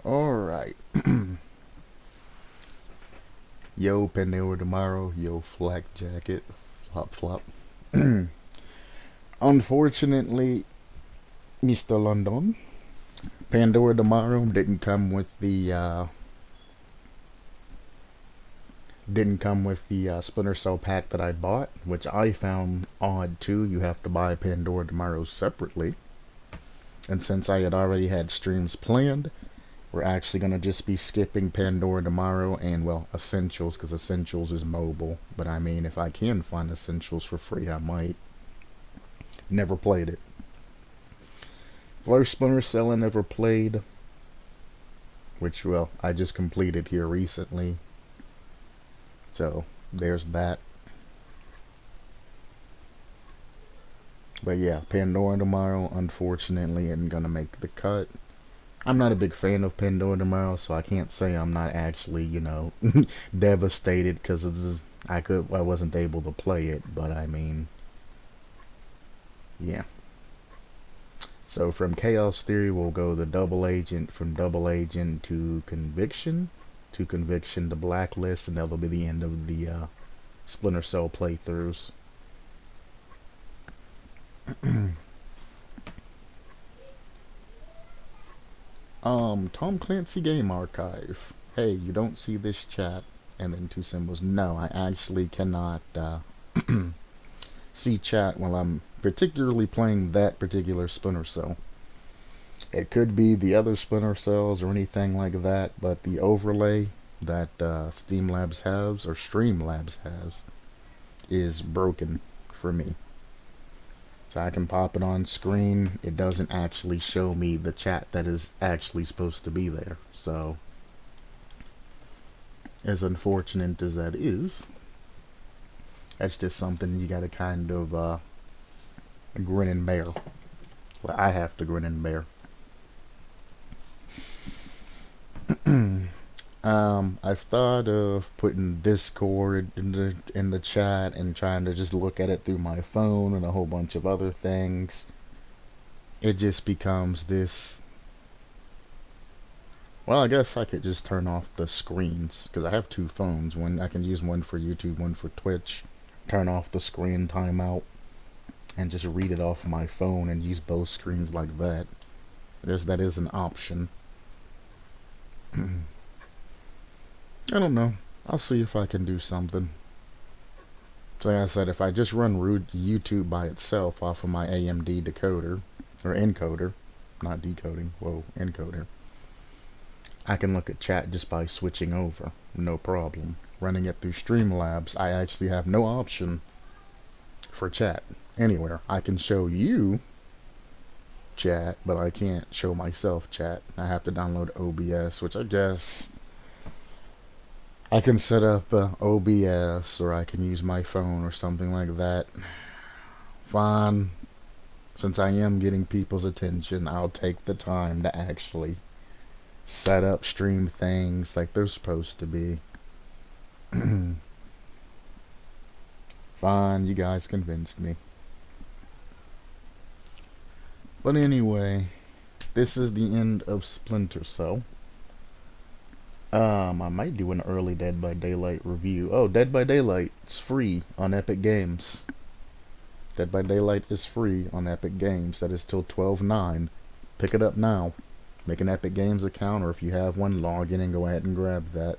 Alright. Yo, Pandora tomorrow. Yo, flak jacket. Flop, flop. Unfortunately, Mr. London, Pandora tomorrow didn't come with the Splinter Cell pack that I bought, which I found odd too. You have to buy Pandora tomorrow separately. And since I had already had streams planned, We're actually going to just be skipping Pandora tomorrow and, well, Essentials, because Essentials is mobile. But I mean, if I can find Essentials for free, I might. Never played it. First Splinter Cell I never played, which, well, I just completed here recently. So, there's that. But yeah, Pandora tomorrow, unfortunately, isn't going to make the cut. I'm not a big fan of Pandora tomorrow, so I can't say I'm not actually, you know, devastated because I wasn't able to play it, but I mean, yeah. So from Chaos Theory, we'll go to Double Agent, from Double Agent to Conviction to Blacklist, and that'll be the end of the Splinter Cell playthroughs. Tom Clancy Game Archive. Hey, you don't see this chat, and then two symbols. No, I actually cannot see chat while I'm particularly playing that particular Splinter Cell. It could be the other Splinter Cells or anything like that, but the overlay that Streamlabs has is broken for me. So I can pop it on screen. It doesn't actually show me the chat that is actually supposed to be there. So, as unfortunate as that is, that's just something you gotta kind of grin and bear. Well, I have to grin and bear. I've thought of putting Discord in the chat and trying to just look at it through my phone and a whole bunch of other things. It just becomes this. Well, I guess I could just turn off the screens because I have two phones. I can use one for YouTube, one for Twitch. Turn off the screen timeout and just read it off my phone and use both screens like that. That is an option. I don't know. I'll see if I can do something. So like I said, if I just run YouTube by itself off of my AMD decoder, or encoder, not decoding, whoa, encoder, I can look at chat just by switching over, no problem. Running it through Streamlabs, I actually have no option for chat anywhere. I can show you chat, but I can't show myself chat. I have to download OBS, which I guess I can set up OBS, or I can use my phone or something like that. Fine. Since I am getting people's attention, I'll take the time to actually set up stream things like they're supposed to be. Fine, you guys convinced me. But anyway, this is the end of Splinter Cell. I might do an early Dead by Daylight review. Oh, Dead by Daylight, it's free on Epic Games. Dead by Daylight is free on Epic Games. That is till 12/9. Pick it up now. Make an Epic Games account, or if you have one, log in and go ahead and grab that.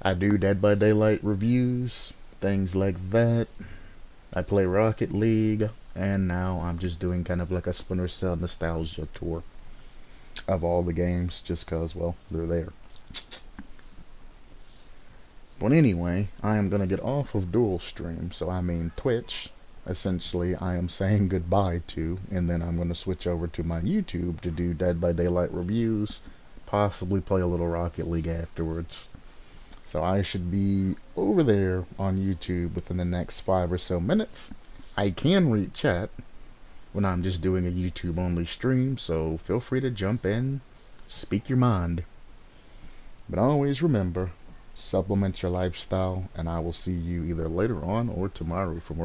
I do Dead by Daylight reviews, things like that. I play Rocket League, and now I'm just doing kind of like a Splinter Cell nostalgia tour of all the games, just cause, well, they're there. But anyway, I am gonna get off of dual stream, so I mean Twitch, essentially I am saying goodbye to, and then I'm gonna switch over to my YouTube to do Dead by Daylight reviews, possibly play a little Rocket League afterwards. So I should be over there on YouTube within the next 5 or so minutes. I can read chat when I'm just doing a YouTube only stream, so feel free to jump in, speak your mind. But always remember, supplement your lifestyle, and I will see you either later on or tomorrow for more